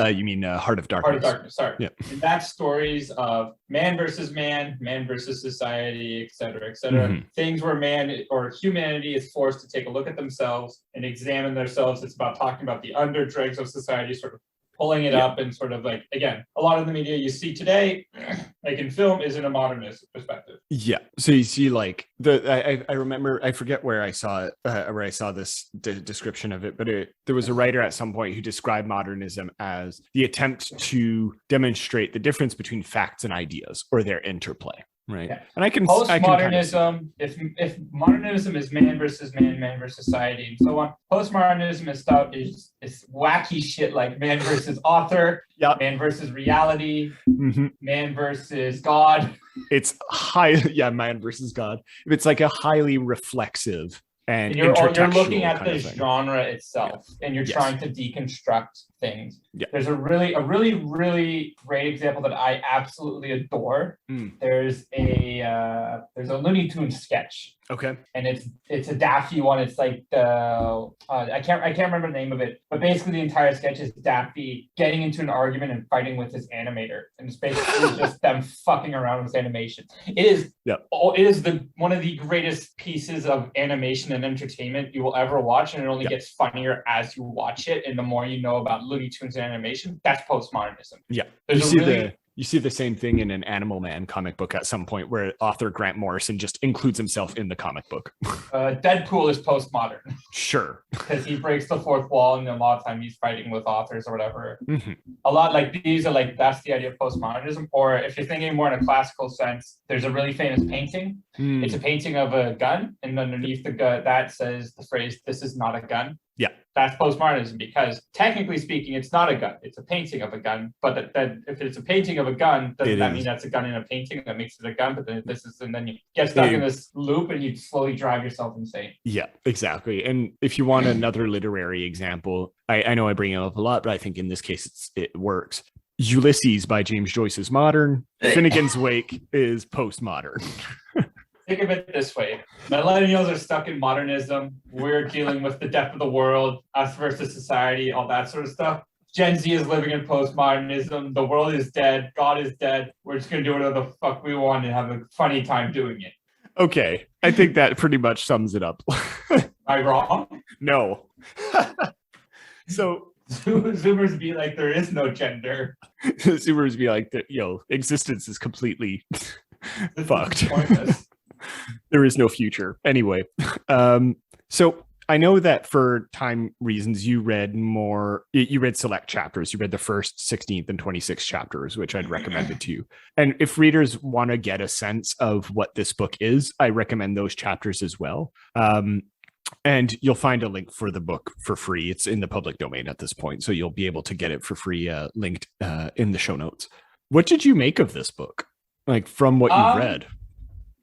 You mean Heart of Darkness? Heart of Darkness, sorry. Yeah. And that's stories of man versus society, et cetera, et cetera. Things where man or humanity is forced to take a look at themselves and examine themselves. It's about talking about the underdregs of society, sort of pulling it up, and sort of like, again, a lot of the media you see today, like in film, is in a modernist perspective. Yeah. So you see, like I remember, I forget where I saw it, where I saw this description of it, but there was a writer at some point who described modernism as the attempt to demonstrate the difference between facts and ideas, or their interplay. Right. Yeah. And postmodernism, if modernism is man versus society, and so on, postmodernism is wacky shit like man versus author, man versus reality, man versus God. It's man versus God. It's like a highly reflexive and you're looking at the genre itself, and you're trying to deconstruct things. Yeah. There's a really great example that I absolutely adore. There's a Looney Tunes sketch. Okay. And it's a Daffy one. It's like I can't remember the name of it, but basically the entire sketch is Daffy getting into an argument and fighting with his animator, and it's basically just them fucking around with animation. It is one of the greatest pieces of animation and entertainment you will ever watch, and it only gets funnier as you watch it, and the more you know about Looney Tunes and animation. That's postmodernism. Yeah. You see the same thing in an Animal Man comic book at some point, where author Grant Morrison just includes himself in the comic book. Deadpool is postmodern. Sure. Because he breaks the fourth wall, and a lot of time he's fighting with authors or whatever. A lot like these are like, that's the idea of postmodernism. Or if you're thinking more in a classical sense, there's a really famous painting. It's a painting of a gun, and underneath the gun that says the phrase, "This is not a gun." Yeah. That's postmodernism, because technically speaking, it's not a gun. It's a painting of a gun. But that if it's a painting of a gun, doesn't that mean that's a gun in a painting that makes it a gun? But then and then you get stuck in this loop, and you slowly drive yourself insane. Yeah, exactly. And if you want another literary example, I know I bring it up a lot, but I think in this case it works. Ulysses by James Joyce is modern. Finnegan's Wake is postmodern. Think of it this way. Millennials are stuck in modernism. We're dealing with the depth of the world, us versus society, all that sort of stuff. Gen Z is living in postmodernism. The world is dead. God is dead. We're just going to do whatever the fuck we want and have a funny time doing it. Okay. I think that pretty much sums it up. Am I wrong? No. So Zoomers be like, there is no gender. Zoomers be like, existence is completely fucked. There is no future. Anyway, so I know that for time reasons, you read select chapters. You read the first 16th and 26th chapters, which I'd recommended to you. And if readers want to get a sense of what this book is, I recommend those chapters as well. And you'll find a link for the book for free. It's in the public domain at this point, so you'll be able to get it for free, linked in the show notes. What did you make of this book? Like, from what you read?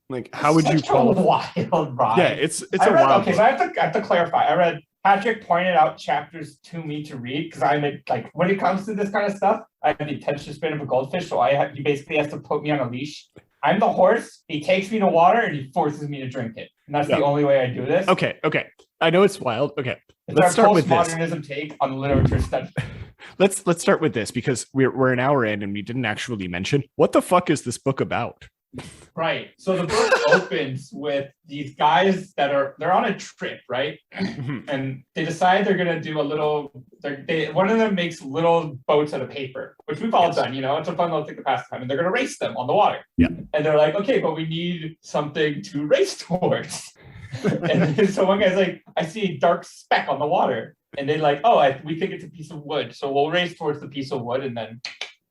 Like, how would you call it? Wild ride. Yeah, it's a wild. Okay, so I have to clarify. Patrick pointed out chapters to me to read, because I'm like, when it comes to this kind of stuff, I have the attention span of a goldfish, so he basically has to put me on a leash. I'm the horse. He takes me to water and he forces me to drink it, and that's the only way I do this. Okay. I know it's wild. Okay, let's start with this. Postmodernism take on literature study. Let's start with this, because we're an hour in and we didn't actually mention what the fuck is this book about. Right. So the book opens with these guys they're on a trip, right? And they decide they're gonna do one of them makes little boats out of paper, which we've all done, it's a fun little thing to pass time, and they're gonna race them on the water. Yeah. And they're like, okay, but we need something to race towards. And then, so one guy's like, I see a dark speck on the water. And they're like, we think it's a piece of wood. So we'll race towards the piece of wood, and then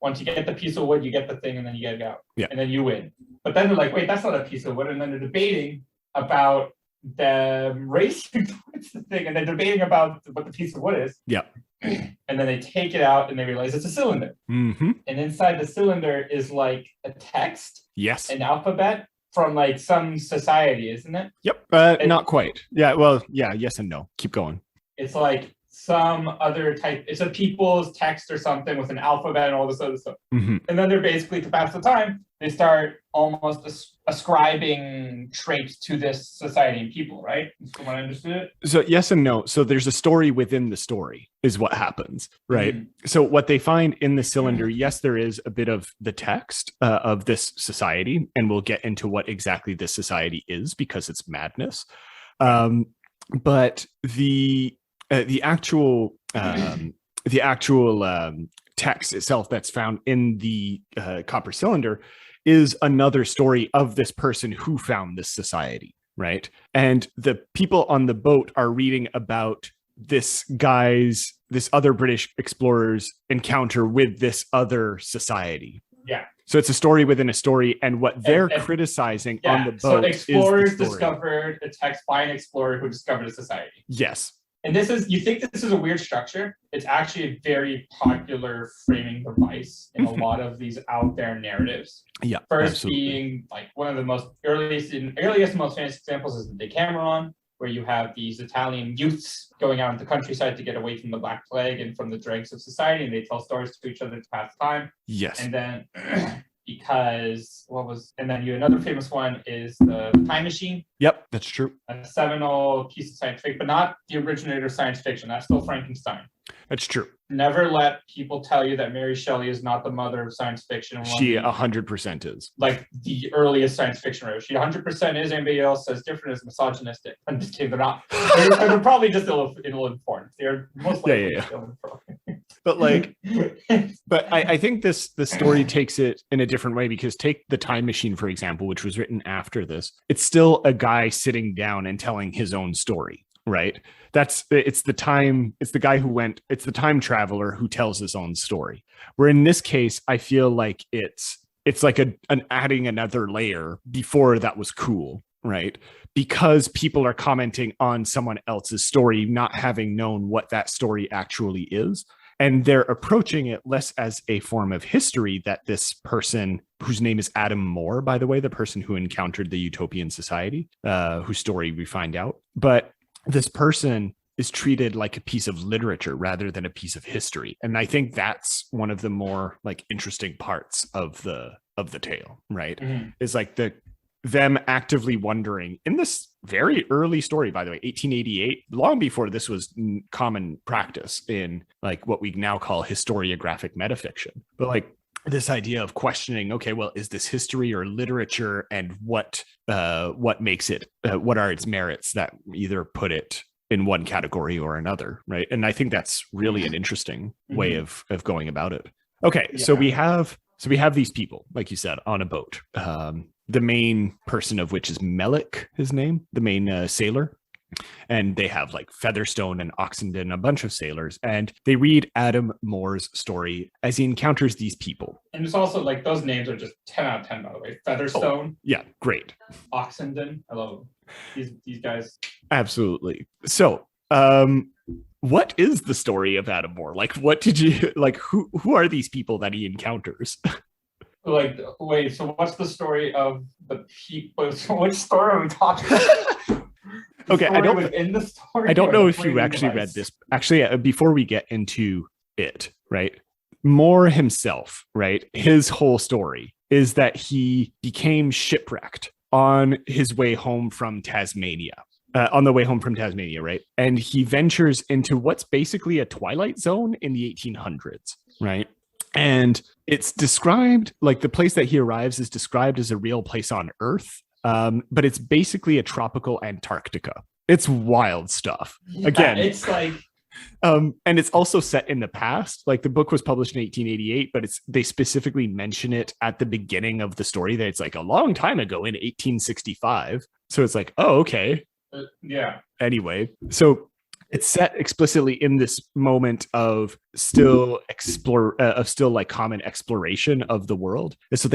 once you get the piece of wood, you get the thing, and then you get it out. Yeah. And then you win. But then they're like, wait, that's not a piece of wood. And then they're debating about them racing towards the thing, and they're debating about what the piece of wood is. Yeah. And then they take it out, and they realize it's a cylinder. Mm-hmm. And inside the cylinder is like a text, Yes, an alphabet from like some society, isn't it? Yep. Not quite. Yeah. Well, yeah. Yes and no. Keep going. It's like some other type. It's a people's text or something with an alphabet and all this other stuff. Mm-hmm. And then they're basically, to pass the time, they start almost ascribing traits to this society and people, right? From what I understood it. So yes and no. So there's a story within the story is what happens, right? Mm-hmm. So what they find in the cylinder, yes, there is a bit of the text of this society, and we'll get into what exactly this society is because it's madness. But the actual text itself that's found in the copper cylinder is another story of this person who found this society, right? And the people on the boat are reading about this other British explorer's encounter with this other society. Yeah. So it's a story within a story, and what they're criticizing on the boat. So explorers discovered a text by an explorer who discovered a society. Yes. And you think this is a weird structure? It's actually a very popular framing device in a lot of these out there narratives. Yeah. First absolutely. being like one of the most earliest and most famous examples is the Decameron, where you have these Italian youths going out into the countryside to get away from the Black Plague and from the dregs of society, and they tell stories to each other to pass time. Yes. And then another famous one is the Time Machine. Yep, that's true. A seminal piece of science fiction, but not the originator of science fiction. That's still Frankenstein. That's true. Never let people tell you that Mary Shelley is not the mother of science fiction. She 100% is. Like the earliest science fiction writer. She 100% is. Anybody else says different is misogynistic. I'm just kidding. They're not. They're probably just ill-informed. They're most likely ill-informed. But I think the story takes it in a different way, because take the Time Machine, for example, which was written after this. It's still a guy sitting down and telling his own story, right? It's the time traveler who tells his own story. Where in this case, I feel like it's like an adding another layer before that was cool, right? Because people are commenting on someone else's story, not having known what that story actually is. And they're approaching it less as a form of history that this person, whose name is Adam Moore, by the way, the person who encountered the Utopian Society, whose story we find out. But this person is treated like a piece of literature rather than a piece of history. And I think that's one of the more interesting parts of the tale, right? Mm-hmm. Is them actively wondering in this very early story, by the way, 1888, long before this was common practice in what we now call historiographic metafiction. But this idea of questioning, okay, well, is this history or literature, and what makes it, what are its merits that either put it in one category or another, right? And I think that's really an interesting way of going about it. Okay, yeah. So we have these people, like you said, on a boat. The main person of which is Melle, his name, the main sailor. And they have Featherstone and Oxenden, a bunch of sailors. And they read Adam Moore's story as he encounters these people. And it's also those names are just 10 out of 10, by the way. Featherstone. Oh, yeah, great. Oxenden. I love these guys. Absolutely. So, what is the story of Adam Moore? What did you, who are these people that he encounters? Wait, so what's the story of the people? So which story are we talking about? Okay, I don't know if you actually read this. Actually, before we get into it, right? Moore himself, right? His whole story is that he became shipwrecked on his way home from Tasmania. Right? And he ventures into what's basically a twilight zone in the 1800s, right? And it's described, like the place that he arrives is described as a real place on Earth, but it's basically a tropical Antarctica. It's wild stuff. Yeah, again, it's like, and it's also set in the past. Like the book was published in 1888, but they specifically mention it at the beginning of the story that it's like a long time ago in 1865. So it's like, oh, okay. Yeah. Anyway, so it's set explicitly in this moment of still like common exploration of the world. And so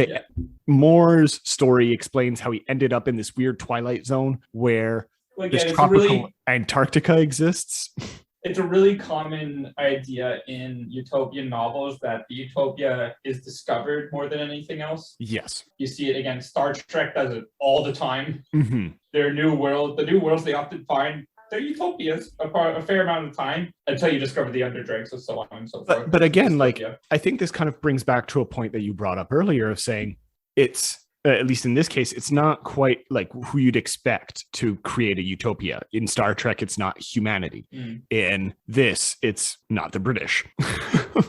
Moore's story explains how he ended up in this weird twilight zone where this tropical Antarctica exists. It's a really common idea in utopian novels that the utopia is discovered more than anything else. Yes. You see it again. Star Trek does it all the time. Mm-hmm. The new worlds they often find they're utopias a fair amount of time until you discover the underdrgs and so on and so forth. But again, like I think this kind of brings back to a point that you brought up earlier of saying it's at least in this case, it's not quite like who you'd expect to create a utopia. In Star Trek, it's not humanity. In this, it's not the British.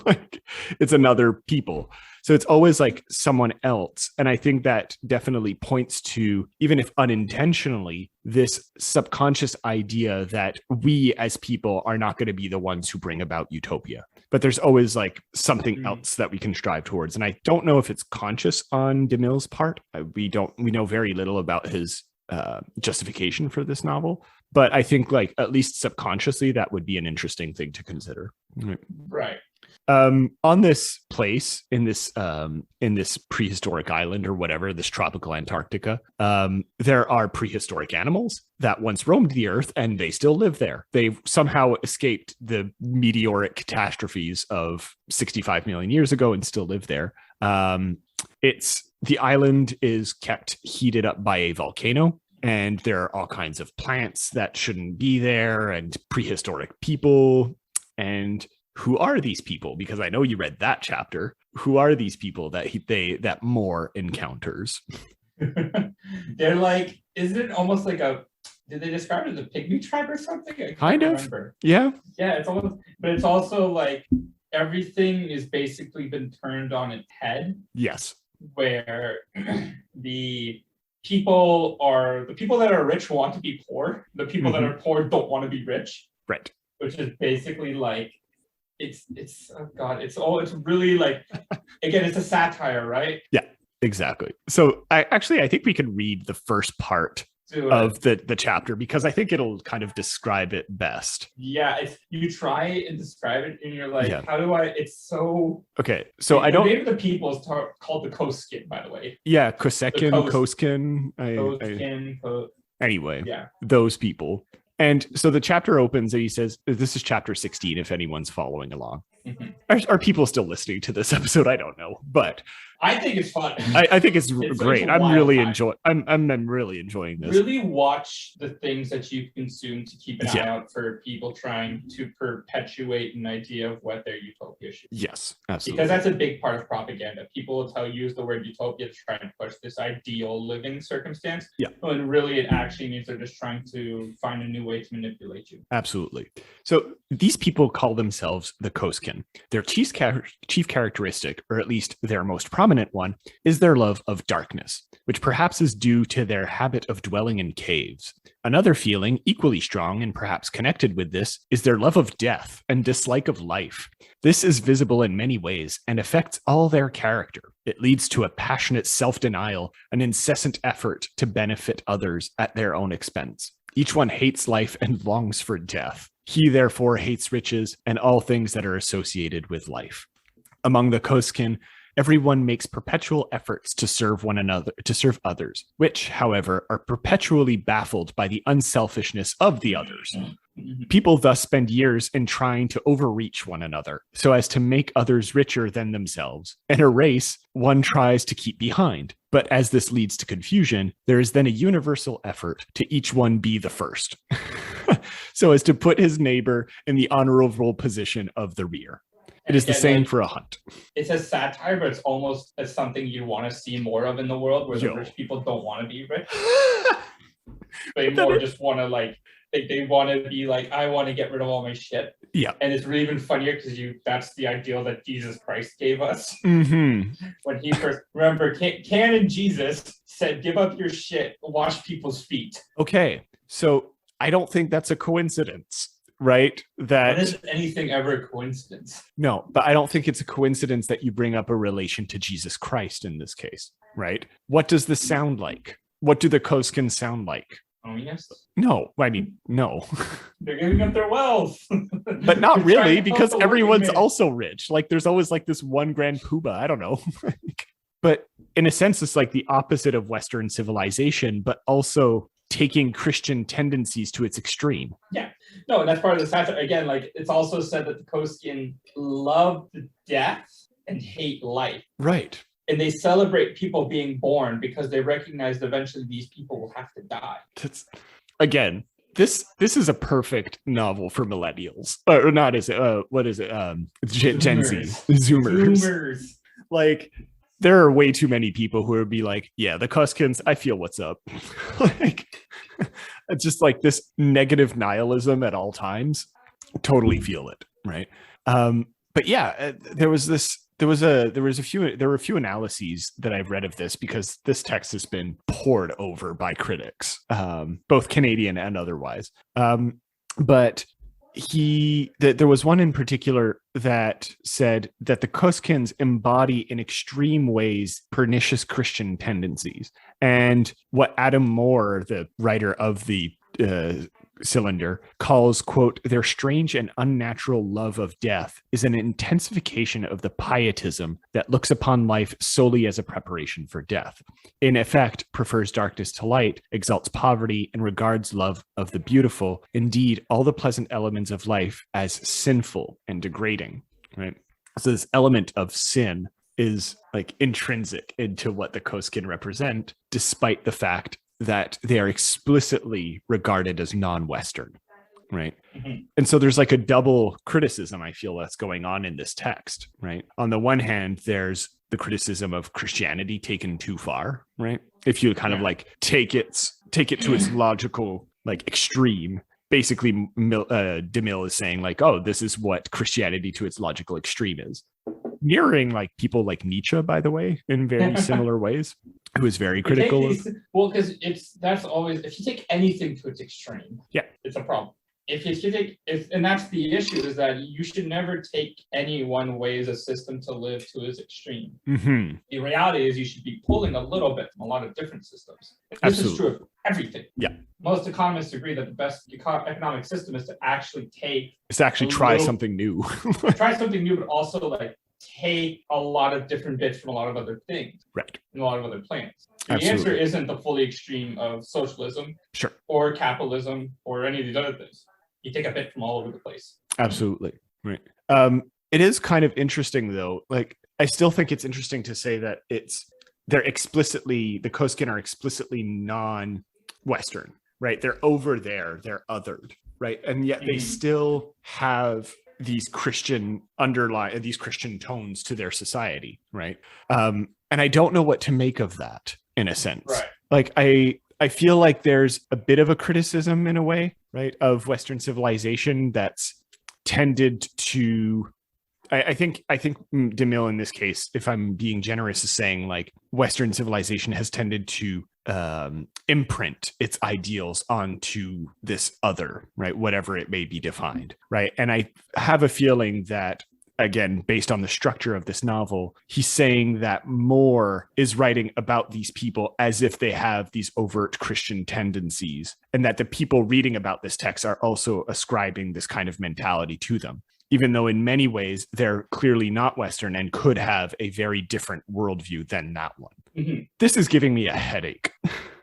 Like, it's another people. So it's always like someone else. And I think that definitely points to, even if unintentionally, this subconscious idea that we as people are not going to be the ones who bring about utopia. But there's always like something else that we can strive towards. And I don't know if it's conscious on DeMille's part. We know very little about his justification for this novel. But I think like at least subconsciously, that would be an interesting thing to consider. Right. On this place in this prehistoric island or whatever, this tropical Antarctica, there are prehistoric animals that once roamed the earth and they still live there. They somehow escaped the meteoric catastrophes of 65 million years ago and still live there. The island is kept heated up by a volcano. And there are all kinds of plants that shouldn't be there and prehistoric people. And who are these people? Because I know you read that chapter. Who are these people that Moore encounters? They're like, isn't it almost like did they describe it as a pygmy tribe or something? I can't remember. Yeah. Yeah, it's almost, but it's also like everything is basically been turned on its head. Yes. Where the people that are rich want to be poor. The people that are poor don't want to be rich. Right. Which is basically like, it's really like, again, it's a satire, right? Yeah, exactly. So I think we could read the first part of the chapter because I think it'll kind of describe it best. Yeah, you try and describe it and you're like, how do I? It's so okay. So I don't. The name of the people is called the Koskin, by the way. Yeah, Koskin, Koskin. Anyway, yeah, those people. And so the chapter opens and he says, this is chapter 16, if anyone's following along. Are people still listening to this episode? I don't know, but I think it's fun. I think it's great. I'm really enjoying this. Really watch the things that you consume to keep an eye out for people trying to perpetuate an idea of what their utopia should be. Yes, absolutely. Because that's a big part of propaganda. People will use the word utopia to try and push this ideal living circumstance. Yeah. When really it actually means they're just trying to find a new way to manipulate you. Absolutely. So these people call themselves the Koskin. Their chief characteristic, or at least their most prominent one, is their love of darkness, which perhaps is due to their habit of dwelling in caves. Another feeling, equally strong and perhaps connected with this, is their love of death and dislike of life. This is visible in many ways and affects all their character. It leads to a passionate self-denial, an incessant effort to benefit others at their own expense. Each one hates life and longs for death. He therefore hates riches and all things that are associated with life. Among the Koskin, everyone makes perpetual efforts to serve one another, to serve others, which, however, are perpetually baffled by the unselfishness of the others. People thus spend years in trying to overreach one another so as to make others richer than themselves. In a race, one tries to keep behind. But as this leads to confusion, there is then a universal effort to each one be the first, so as to put his neighbor in the honorable position of the rear. It is the same for a hunt. It's a satire, but it's almost as something you want to see more of in the world, where the rich people don't want to be rich. They more just want to like They want to be like, I want to get rid of all my shit. Yeah. And it's really even funnier because that's the ideal that Jesus Christ gave us. Mm-hmm. When he first, remember, canon Jesus said, give up your shit, wash people's feet. Okay. So I don't think that's a coincidence, right? That is anything ever a coincidence? No, but I don't think it's a coincidence that you bring up a relation to Jesus Christ in this case, right? What does this sound like? What do the Koskins sound like? Oh, yes. No, I mean, no. They're giving up their wealth. But not really, because everyone's also rich. Like there's always like this one grand poobah. I don't know. But in a sense, it's like the opposite of Western civilization, but also taking Christian tendencies to its extreme. Yeah. No, and that's part of the satire. Again, like it's also said that the Koskin love death and hate life. Right. And they celebrate people being born because they recognize that eventually these people will have to die. Again, this is a perfect novel for millennials. Or not, is it? What is it? Gen Z. Zoomers. Like, there are way too many people who would be like, yeah, the Koskins, I feel what's up. Like, it's just like this negative nihilism at all times. Totally feel it, right? But yeah, there were a few analyses that I've read of this because this text has been pored over by critics, both Canadian and otherwise. But there was one in particular that said that the Koskins embody in extreme ways pernicious Christian tendencies. And what Adam Moore, the writer of the Cylinder, calls, quote, their strange and unnatural love of death is an intensification of the pietism that looks upon life solely as a preparation for death. In effect, prefers darkness to light, exalts poverty, and regards love of the beautiful, indeed all the pleasant elements of life, as sinful and degrading, right? So this element of sin is like intrinsic into what the Koskin represent, despite the fact that they are explicitly regarded as non-Western, right? Mm-hmm. And so there's like a double criticism, I feel, that's going on in this text, right? On the one hand, there's the criticism of Christianity taken too far, right? If you kind of like take it to its logical like extreme, basically DeMille is saying like, oh, this is what Christianity to its logical extreme is. Mirroring like people like Nietzsche, by the way, in very similar ways, who is very critical. Well, because that's always, if you take anything to its extreme, yeah, it's a problem. And that's the issue, is that you should never take any one way as a system to live to its extreme. Mm-hmm. The reality is you should be pulling a little bit from a lot of different systems. This is true of everything. Yeah. Most economists agree that the best economic system is to actually try something new. Try something new, but also like take a lot of different bits from a lot of other things. Right. And a lot of other plans. The answer isn't the fully extreme of socialism, sure, or capitalism or any of these other things. You take a bit from all over the place. Absolutely. Right. It is kind of interesting though. Like, I still think it's interesting to say that the Koskin are explicitly non-Western, right? They're over there, they're othered, right? And yet they still have these Christian tones to their society, right? And I don't know what to make of that in a sense. Right. Like I feel like there's a bit of a criticism in a way, right, of Western civilization that's tended to, I think DeMille in this case, if I'm being generous, is saying like Western civilization has tended to imprint its ideals onto this other, right, whatever it may be defined, right? And I have a feeling that, again, based on the structure of this novel, he's saying that Moore is writing about these people as if they have these overt Christian tendencies, and that the people reading about this text are also ascribing this kind of mentality to them, even though in many ways they're clearly not Western and could have a very different worldview than that one. Mm-hmm. This is giving me a headache.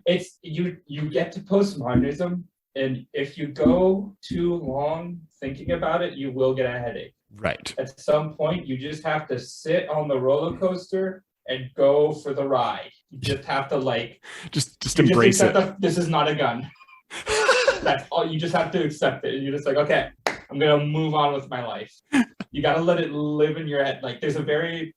It's you get to postmodernism, and if you go too long thinking about it, you will get a headache. Right. At some point, you just have to sit on the roller coaster and go for the ride. You just have to just embrace it. This is not a gun. That's all. You just have to accept it. And you're just like, okay, I'm gonna move on with my life. You gotta let it live in your head. Like, there's a very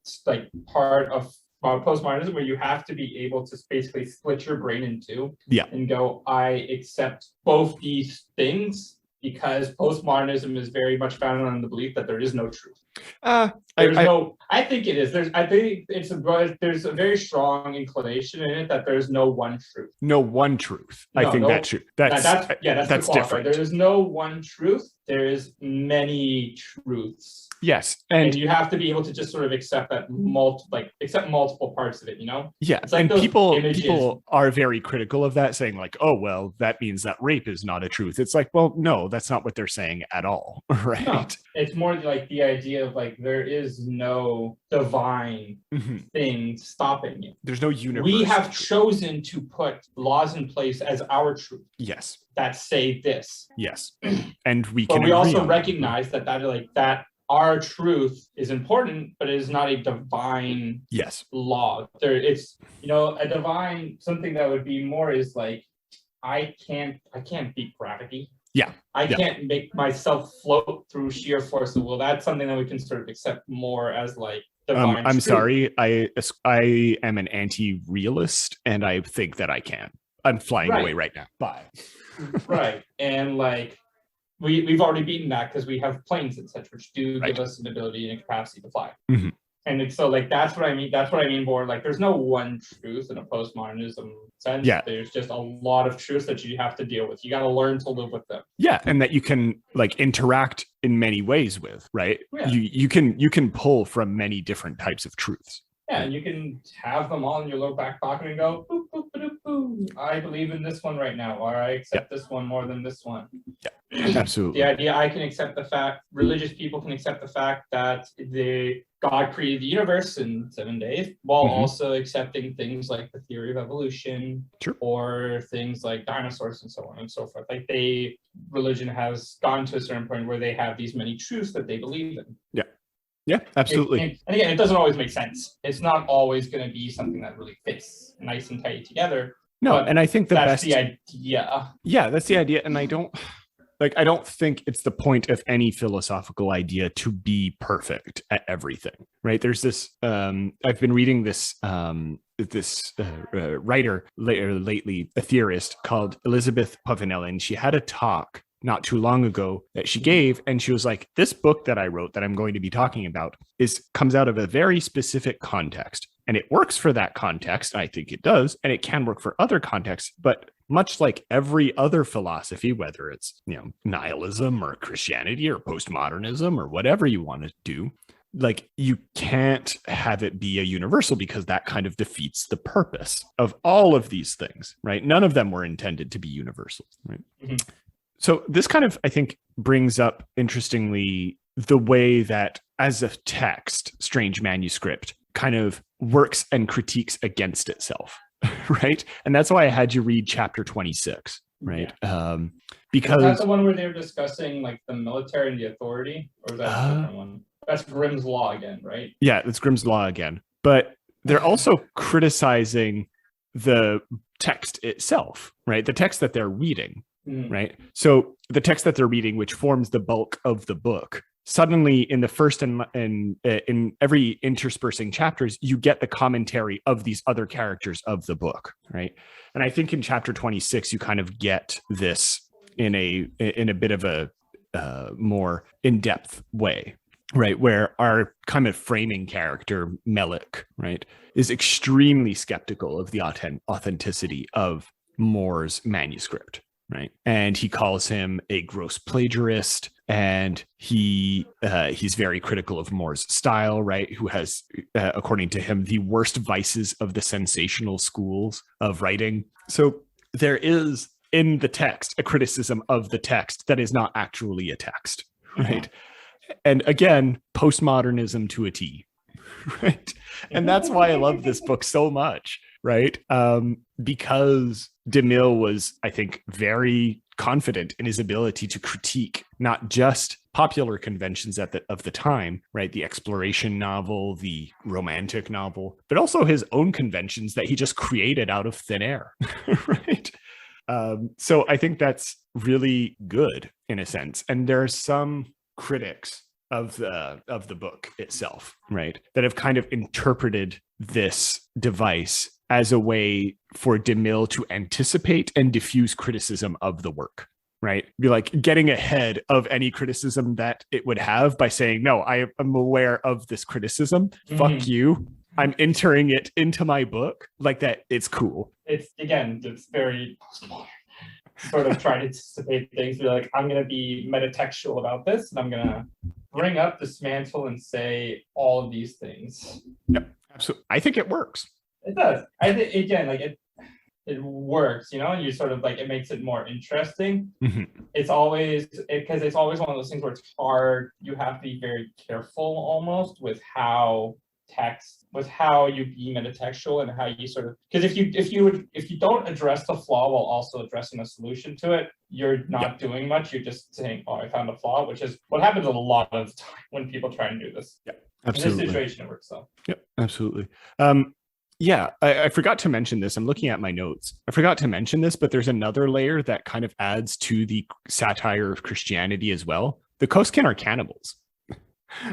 part of postmodernism, where you have to be able to basically split your brain in two, Yeah. and go, I accept both these things, because postmodernism is very much founded on the belief that there is no truth. I think it is. There's a very strong inclination in it that there's no one truth. No one truth. I think that's true. That's the different. There is no one truth. There is many truths. Yes, and you have to be able to just sort of accept that accept multiple parts of it, you know? Yeah, it's like, and people are very critical of that, saying like, oh, well, that means that rape is not a truth. It's like, well, no, that's not what they're saying at all, right? No, it's more like the idea of like, there is no divine thing stopping it. There's no universe. We have chosen to put laws in place as our truth. Yes. That say this. Yes. And we can. But we also recognize that our truth is important, but it is not a divine law. It's, a divine, something that would be more is like, I can't beat gravity. Yeah. I can't make myself float through sheer force of will. That's something that we can sort of accept more as like divine I'm truth. sorry. I am an anti-realist, and I think that I can. I'm flying away right now. Bye. Right. And like, we've already beaten that because we have planes and such, which do give us an ability and a capacity to fly. And so like, that's what I mean. That's what I mean more like, there's no one truth in a postmodernism sense. Yeah. There's just a lot of truths that you have to deal with. You got to learn to live with them. Yeah. And that you can like interact in many ways with, right? Yeah. You can pull from many different types of truths. Yeah, and you can have them all in your little back pocket and go, boop, boop, boop, boop. I believe in this one right now, or I accept this one more than this one. Yeah, absolutely. The idea, I can accept the fact, religious people can accept the fact that God created the universe in 7 days, while also accepting things like the theory of evolution, or things like dinosaurs and so on and so forth. Like religion has gone to a certain point where they have these many truths that they believe in. Yeah. Yeah, absolutely. And again, it doesn't always make sense. It's not always going to be something that really fits nice and tight together. No, and I think that's the idea. Yeah, that's the idea. And I don't think it's the point of any philosophical idea to be perfect at everything, right? There's this, I've been reading this, writer lately, a theorist called Elizabeth Povinelli, and she had a talk not too long ago that she gave, and she was like, this book that I wrote that I'm going to be talking about comes out of a very specific context, and it works for that context. I think it does, and it can work for other contexts, but much like every other philosophy, whether it's nihilism or Christianity or postmodernism or whatever you want to do, like, you can't have it be a universal, because that kind of defeats the purpose of all of these things, right? None of them were intended to be universal, right? So this kind of, I think, brings up, interestingly, the way that as a text, Strange Manuscript kind of works and critiques against itself, right? And that's why I had you read chapter 26, right? Yeah. Because... Is that the one where they're discussing like the military and the authority? Or is that a different one? That's Grimm's Law again, right? Yeah, it's Grimm's Law again. But they're also criticizing the text itself, right? The text that they're reading. Right. So the text that they're reading, which forms the bulk of the book, suddenly in the first and in every interspersing chapters, you get the commentary of these other characters of the book. Right. And I think in chapter 26, you kind of get this in a bit of a more in-depth way. Right, where our kind of framing character, Mille, right, is extremely skeptical of the authenticity of More's manuscript. Right. And he calls him a gross plagiarist, and he's very critical of More's style, right? Who has, according to him, the worst vices of the sensational schools of writing. So there is in the text a criticism of the text that is not actually a text, right? And again, postmodernism to a T, right? And that's why I love this book so much, right? Because DeMille was, I think, very confident in his ability to critique not just popular conventions of the time, right? The exploration novel, the romantic novel, but also his own conventions that he just created out of thin air, right? So I think that's really good in a sense. And there are some critics of the book itself, right? That have kind of interpreted this device as a way for DeMille to anticipate and diffuse criticism of the work, right? Be like getting ahead of any criticism that it would have by saying, no, I am aware of this criticism. Fuck you. I'm entering it into my book like that. It's cool. It's very postmodern. Sort of trying to anticipate things. Be like, I'm going to be metatextual about this, and I'm going to bring up, dismantle, and say all of these things. Yep, absolutely. I think it works. It does. I think again, like it works. You know, you sort of like it makes it more interesting. It's always because it's always one of those things where it's hard. You have to be very careful almost with how you be metatextual and how you sort of, because if you don't address the flaw while also addressing a solution to it, you're not doing much. You're just saying, oh, I found a flaw, which is what happens a lot of time when people try and do this. Yeah, absolutely. In this situation, it works though. Yep, absolutely. Yeah, I forgot to mention this. I'm looking at my notes. I forgot to mention this, but there's another layer that kind of adds to the satire of Christianity as well. The Koskin are cannibals.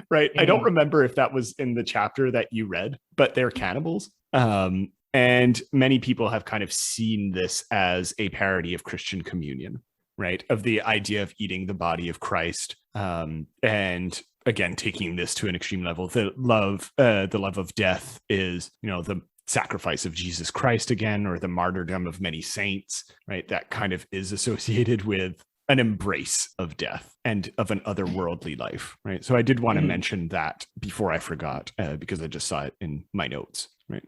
Right. I don't remember if that was in the chapter that you read, but they're cannibals. And many people have kind of seen this as a parody of Christian communion, right? Of the idea of eating the body of Christ. And again, taking this to an extreme level, the love of death is, the sacrifice of Jesus Christ again, or the martyrdom of many saints, right? That kind of is associated with an embrace of death and of an otherworldly life, right? So I did want to mention that before I forgot, because I just saw it in my notes, right?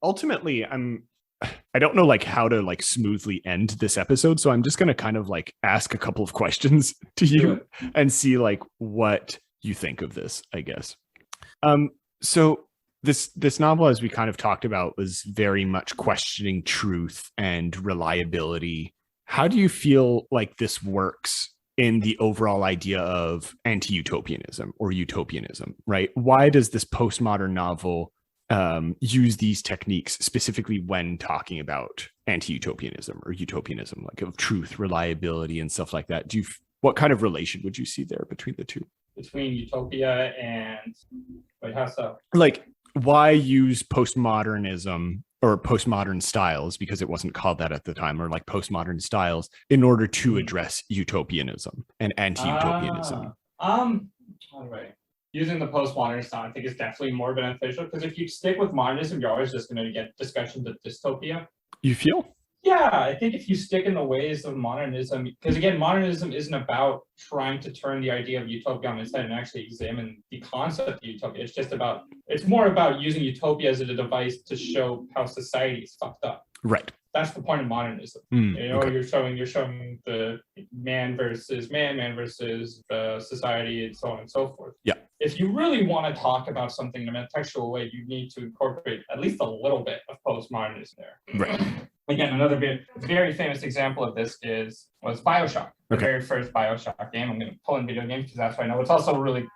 Ultimately, I don't know how to smoothly end this episode, so I'm just going to kind of ask a couple of questions to you and see what you think of this, I guess. So this novel, as we kind of talked about, was very much questioning truth and reliability. How do you feel like this works in the overall idea of anti-utopianism or utopianism, right? Why does this postmodern novel use these techniques specifically when talking about anti-utopianism or utopianism, of truth, reliability, and stuff like that? What kind of relation would you see there between the two? Between utopia and how so? Why use postmodernism or postmodern styles, because it wasn't called that at the time, or postmodern styles, in order to address utopianism and anti-utopianism? All right. Using the postmodern style, I think, is definitely more beneficial, because if you stick with modernism, you're always just going to get discussions of dystopia. You feel? Yeah, I think if you stick in the ways of modernism, because again, modernism isn't about trying to turn the idea of utopia on its head and actually examine the concept of utopia. It's more about using utopia as a device to show how society is fucked up. Right. That's the point of modernism. Okay. You're showing the man versus society, and so on and so forth. Yeah. If you really want to talk about something in a metatextual way, you need to incorporate at least a little bit of postmodernism there. Right. Again, another very famous example of this was BioShock, the very first BioShock game. I'm going to pull in video games because that's what I know. It's also a really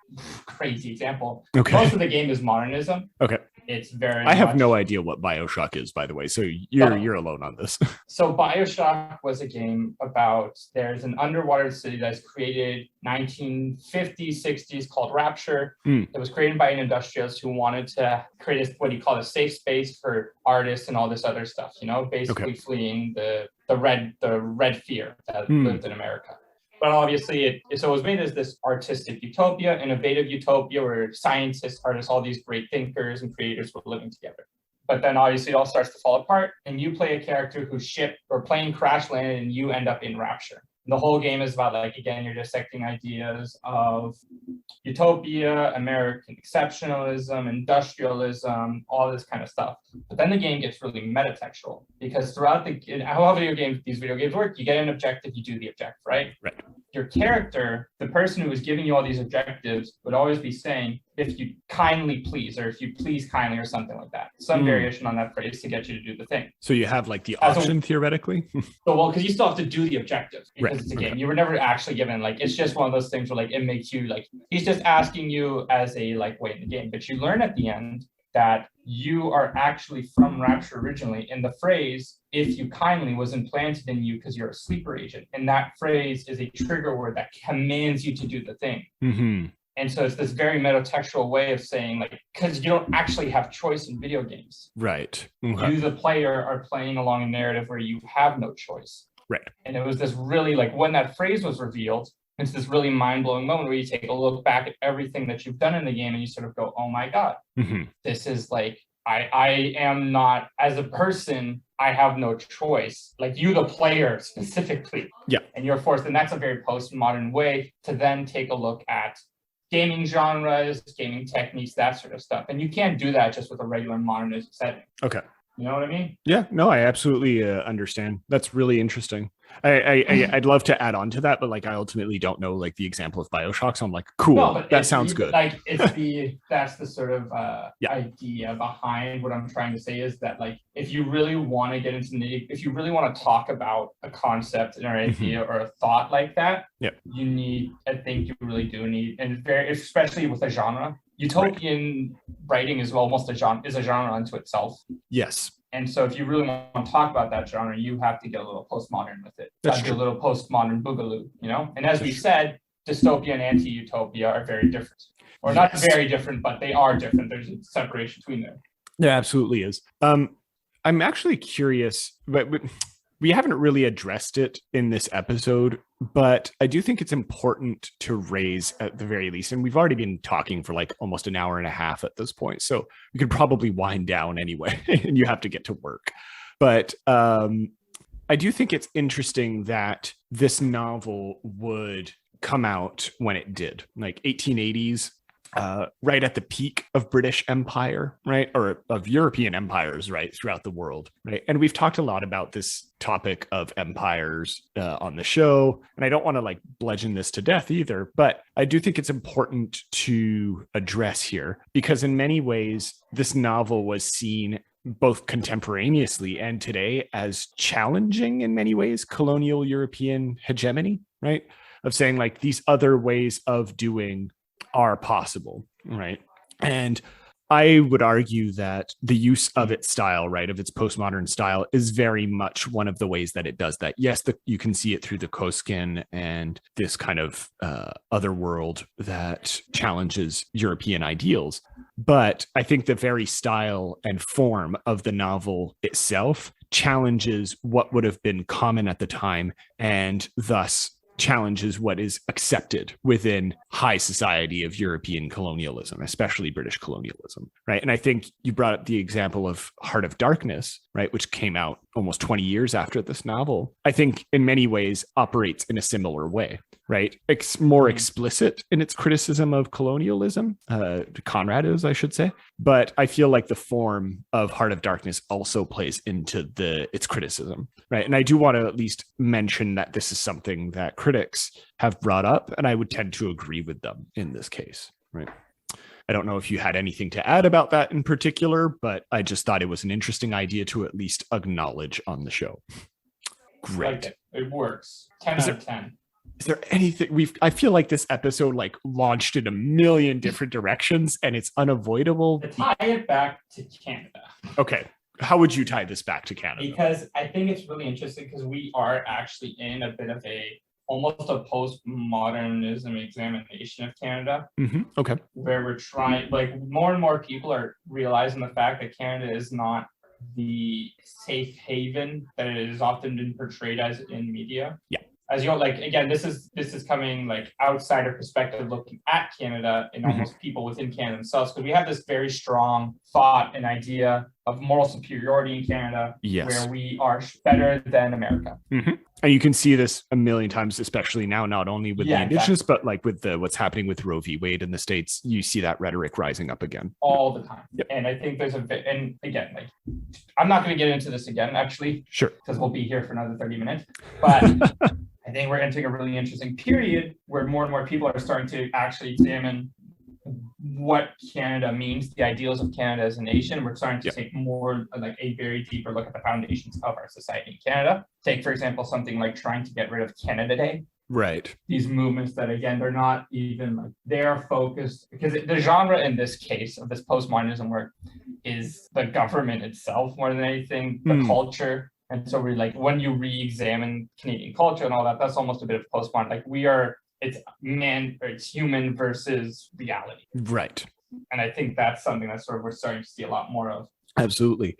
crazy example. Okay. Most of the game is modernism. Okay. It's very. I have no idea what BioShock is, by the way, so you're alone on this. So BioShock was a game about, there's an underwater city that's created 1950s, 60s called Rapture. It was created by an industrialist who wanted to create what he called a safe space for artists and all this other stuff. Basically fleeing the red fear that lived in America. But obviously, it was made as this artistic utopia, innovative utopia, where scientists, artists, all these great thinkers and creators were living together. But then obviously it all starts to fall apart, and you play a character whose ship or plane crash landed, and you end up in Rapture. And the whole game is about, again, you're dissecting ideas of utopia, American exceptionalism, industrialism, all this kind of stuff. But then the game gets really metatextual, because throughout how these video games work, you get an objective, you do the objective, right? Right. Your character, the person who is giving you all these objectives, would always be saying, if you kindly please, or if you please kindly, or something like that. Some variation on that phrase to get you to do the thing. So you have the option theoretically? Because you still have to do the objective, because it's a game. You were never actually given, it's just one of those things where it makes you he's just asking you as a way in the game. But you learn at the end that you are actually from Rapture originally, and the phrase "if you kindly" was implanted in you because you're a sleeper agent, and that phrase is a trigger word that commands you to do the thing. And so it's this very metatextual way of saying, like, because you don't actually have choice in video games. Right. Okay. You, the player, are playing along a narrative where you have no choice. Right. And it was this really, like, when that phrase was revealed, it's this really mind-blowing moment where you take a look back at everything that you've done in the game and you sort of go, oh my God, this is like, I am not, as a person, I have no choice. Like, you, the player, specifically. Yeah. And you're forced, and that's a very postmodern way to then take a look at gaming genres, gaming techniques, that sort of stuff. And you can't do that just with a regular modernist setting. Okay. You know what I mean? Yeah, no, I absolutely understand. That's really interesting. I'd love to add on to that, but like I ultimately don't know like the example of BioShock, so I'm like, cool, no, that sounds good. Like that's the sort of idea behind what I'm trying to say is that like if you really want to get into if you really want to talk about a concept or an idea or a thought like that, you need, I think you really do need, and very especially with a genre. Utopian writing is almost a genre unto itself. Yes. And so if you really want to talk about that genre, you have to get a little postmodern with it. That's do a little postmodern boogaloo, you know? And as we said, dystopia and anti-utopia are very different. Or not very different, but they are different. There's a separation between them. There absolutely is. I'm actually curious, but we haven't really addressed it in this episode, but I do think it's important to raise at the very least. And we've already been talking for like almost an hour and a half at this point, so we could probably wind down anyway, and you have to get to work. But I do think it's interesting that this novel would come out when it did, like 1880s. Right at the peak of British Empire, right? Or of European empires, right? Throughout the world, right? And we've talked a lot about this topic of empires on the show. And I don't want to like bludgeon this to death either, but I do think it's important to address here because in many ways, this novel was seen both contemporaneously and today as challenging in many ways colonial European hegemony, right? Of saying like these other ways of doing are possible, right? And I would argue that the use of its style, right, of its postmodern style is very much one of the ways that it does that. Yes, you can see it through the Koskin and this kind of other world that challenges European ideals. But I think the very style and form of the novel itself challenges what would have been common at the time and thus challenges what is accepted within high society of European colonialism, especially British colonialism, right? And I think you brought up the example of Heart of Darkness, right, which came out almost 20 years after this novel. I think in many ways operates in a similar way, right? It's more explicit in its criticism of colonialism, Conrad is, I should say. But I feel like the form of Heart of Darkness also plays into its criticism, right? And I do want to at least mention that this is something that critics have brought up, and I would tend to agree with them in this case, right? I don't know if you had anything to add about that in particular, but I just thought it was an interesting idea to at least acknowledge on the show. Great. Like it works. 10 out of 10. Is there anything I feel like this episode like launched in a million different directions and it's unavoidable. To tie it back to Canada. Okay. How would you tie this back to Canada? Because I think it's really interesting because we are actually in a bit of almost a postmodernism examination of Canada. Okay. Where we're trying, like more and more people are realizing the fact that Canada is not the safe haven that it has often been portrayed as in media. Yeah. As you know, like again, this is coming like outsider perspective looking at Canada and almost people within Canada themselves, because we have this very strong thought and idea of moral superiority in Canada, where we are better than America. And you can see this a million times, especially now, not only with the Indigenous, but like with what's happening with Roe v. Wade in the States. You see that rhetoric rising up again all the time. Yep. And I think there's and again, like I'm not going to get into this again, actually, sure, because we'll be here for another 30 minutes. But I think we're entering a really interesting period where more and more people are starting to actually examine what Canada means, the ideals of Canada as a nation. We're starting to take more like a very deeper look at the foundations of our society in Canada. Take, for example, something like trying to get rid of Canada Day. Right. These movements that, again, they're not even like, they're focused, because the genre in this case of this postmodernism work is the government itself more than anything, the culture. And so we're like, when you re-examine Canadian culture and all that, that's almost a bit of postmodern. Like we are it's human versus reality. Right. And I think that's something that sort of we're starting to see a lot more of. Absolutely.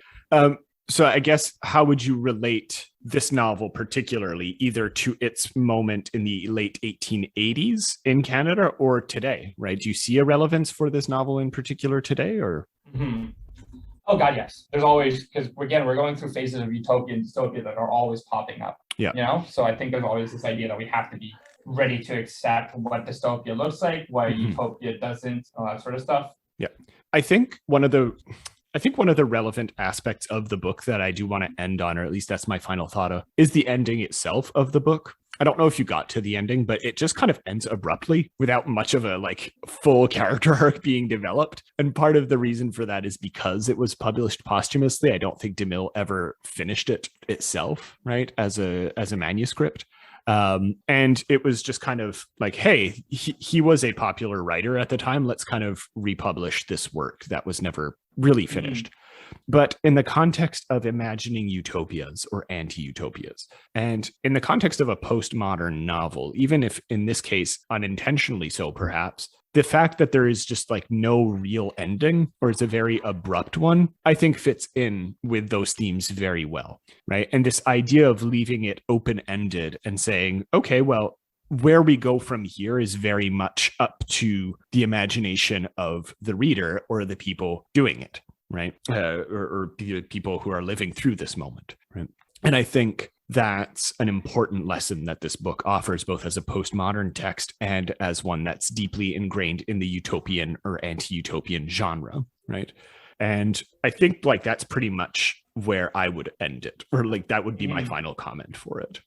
So I guess, how would you relate this novel particularly either to its moment in the late 1880s in Canada or today, right? Do you see a relevance for this novel in particular today, or? Mm-hmm. Oh God, yes. There's always, because again, we're going through phases of utopia and dystopia that are always popping up. Yeah. You know, so I think there's always this idea that we have to be ready to accept what dystopia looks like, what utopia doesn't, all that sort of stuff. Yeah. I think one of the relevant aspects of the book that I do want to end on, or at least that's my final thought of, is the ending itself of the book. I don't know if you got to the ending, but it just kind of ends abruptly without much of a full character arc being developed. And part of the reason for that is because it was published posthumously. I don't think DeMille ever finished it itself, right, as a manuscript. And it was just kind of like, hey, he was a popular writer at the time. Let's kind of republish this work that was never really finished. But in the context of imagining utopias or anti-utopias, and in the context of a postmodern novel, even if in this case unintentionally so perhaps, the fact that there is just no real ending, or it's a very abrupt one, I think fits in with those themes very well, right? And this idea of leaving it open-ended and saying, okay, well, where we go from here is very much up to the imagination of the reader or the people doing it, right? Or the people who are living through this moment, right? And I think that's an important lesson that this book offers, both as a postmodern text and as one that's deeply ingrained in the utopian or anti-utopian genre, right? And I think that's pretty much where I would end it, or that would be my final comment for it,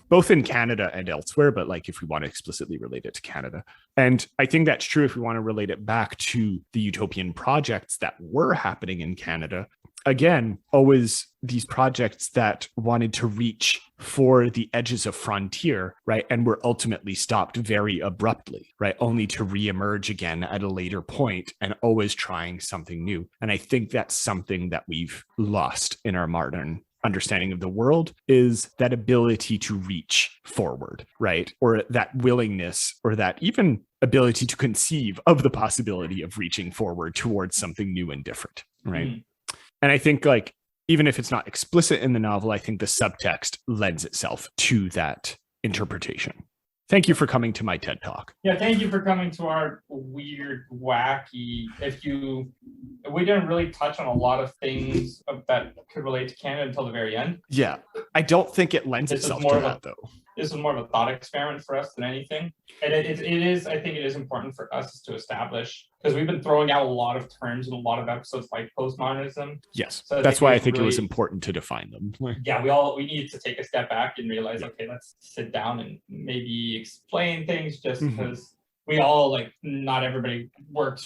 both in Canada and elsewhere, but if we want to explicitly relate it to Canada. And I think that's true if we want to relate it back to the utopian projects that were happening in Canada. Again, always these projects that wanted to reach for the edges of frontier, right? And were ultimately stopped very abruptly, right? Only to reemerge again at a later point, and always trying something new. And I think that's something that we've lost in our modern understanding of the world, is that ability to reach forward, right? Or that willingness, or that even ability to conceive of the possibility of reaching forward towards something new and different, right? And I think even if it's not explicit in the novel, I think the subtext lends itself to that interpretation. Thank you for coming to my TED Talk. Yeah, thank you for coming to our weird, wacky, we didn't really touch on a lot of things that could relate to Canada until the very end. Yeah, I don't think it lends itself to that, though. This is more of a thought experiment for us than anything. And I think it is important for us to establish, because we've been throwing out a lot of terms in a lot of episodes like postmodernism. Yes, so that's why I think it was important to define them. Yeah, we needed to take a step back and realize, okay, let's sit down and maybe explain things, just because we all, not everybody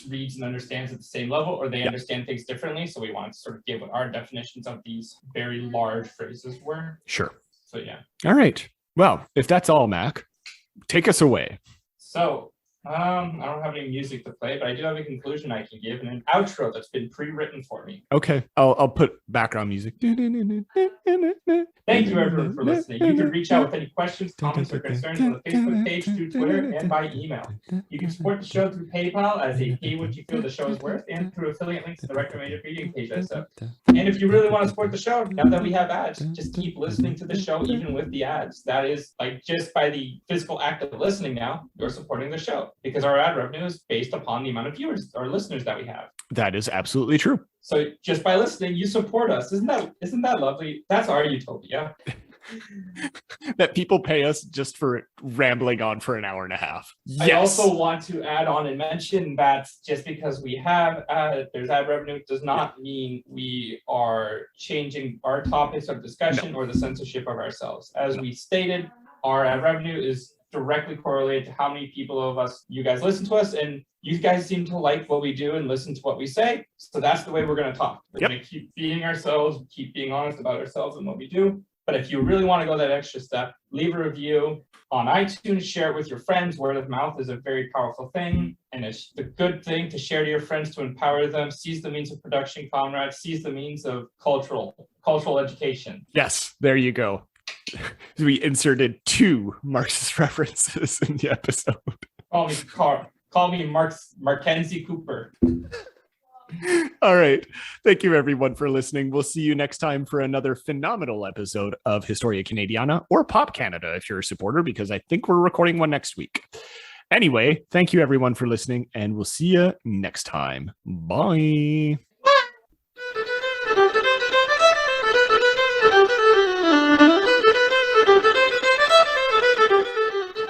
reads and understands at the same level, or they understand things differently. So we wanted to sort of give what our definitions of these very large phrases were. Sure. So yeah. All right. Well, if that's all, Mac, take us away. So, I don't have any music to play, but I do have a conclusion I can give and an outro that's been pre-written for me. Okay, I'll put background music. Thank you, everyone, for listening. You can reach out with any questions, comments, or concerns on the Facebook page, through Twitter, and by email. You can support the show through PayPal as a pay what you feel the show is worth, and through affiliate links to the recommended reading page I set. And if you really want to support the show, now that we have ads, just keep listening to the show even with the ads. That is, just by the physical act of listening now, you're supporting the show, because our ad revenue is based upon the amount of viewers or listeners that we have. That is absolutely true. So just by listening, you support us. Isn't that lovely? That's our utopia. That people pay us just for rambling on for an hour and a half. Yes. I also want to add on and mention that just because we have there's ad revenue does not mean we are changing our topics of discussion or the censorship of ourselves. As we stated, our ad revenue is directly correlated to how many people you guys listen to us, and you guys seem to like what we do and listen to what we say. So that's the way we're going to talk. We're going to keep being ourselves, keep being honest about ourselves and what we do. But if you really want to go that extra step, leave a review on iTunes, share it with your friends. Word of mouth is a very powerful thing, and it's the good thing to share to your friends to empower them. Seize the means of production, comrades. Seize the means of cultural education. Yes, there you go. We inserted 2 Marxist references in the episode. Call me Mackenzie Cooper. All right. Thank you, everyone, for listening. We'll see you next time for another phenomenal episode of Historia Canadiana, or Pop Canada if you're a supporter, because I think we're recording one next week. Anyway, thank you, everyone, for listening, and we'll see you next time. Bye.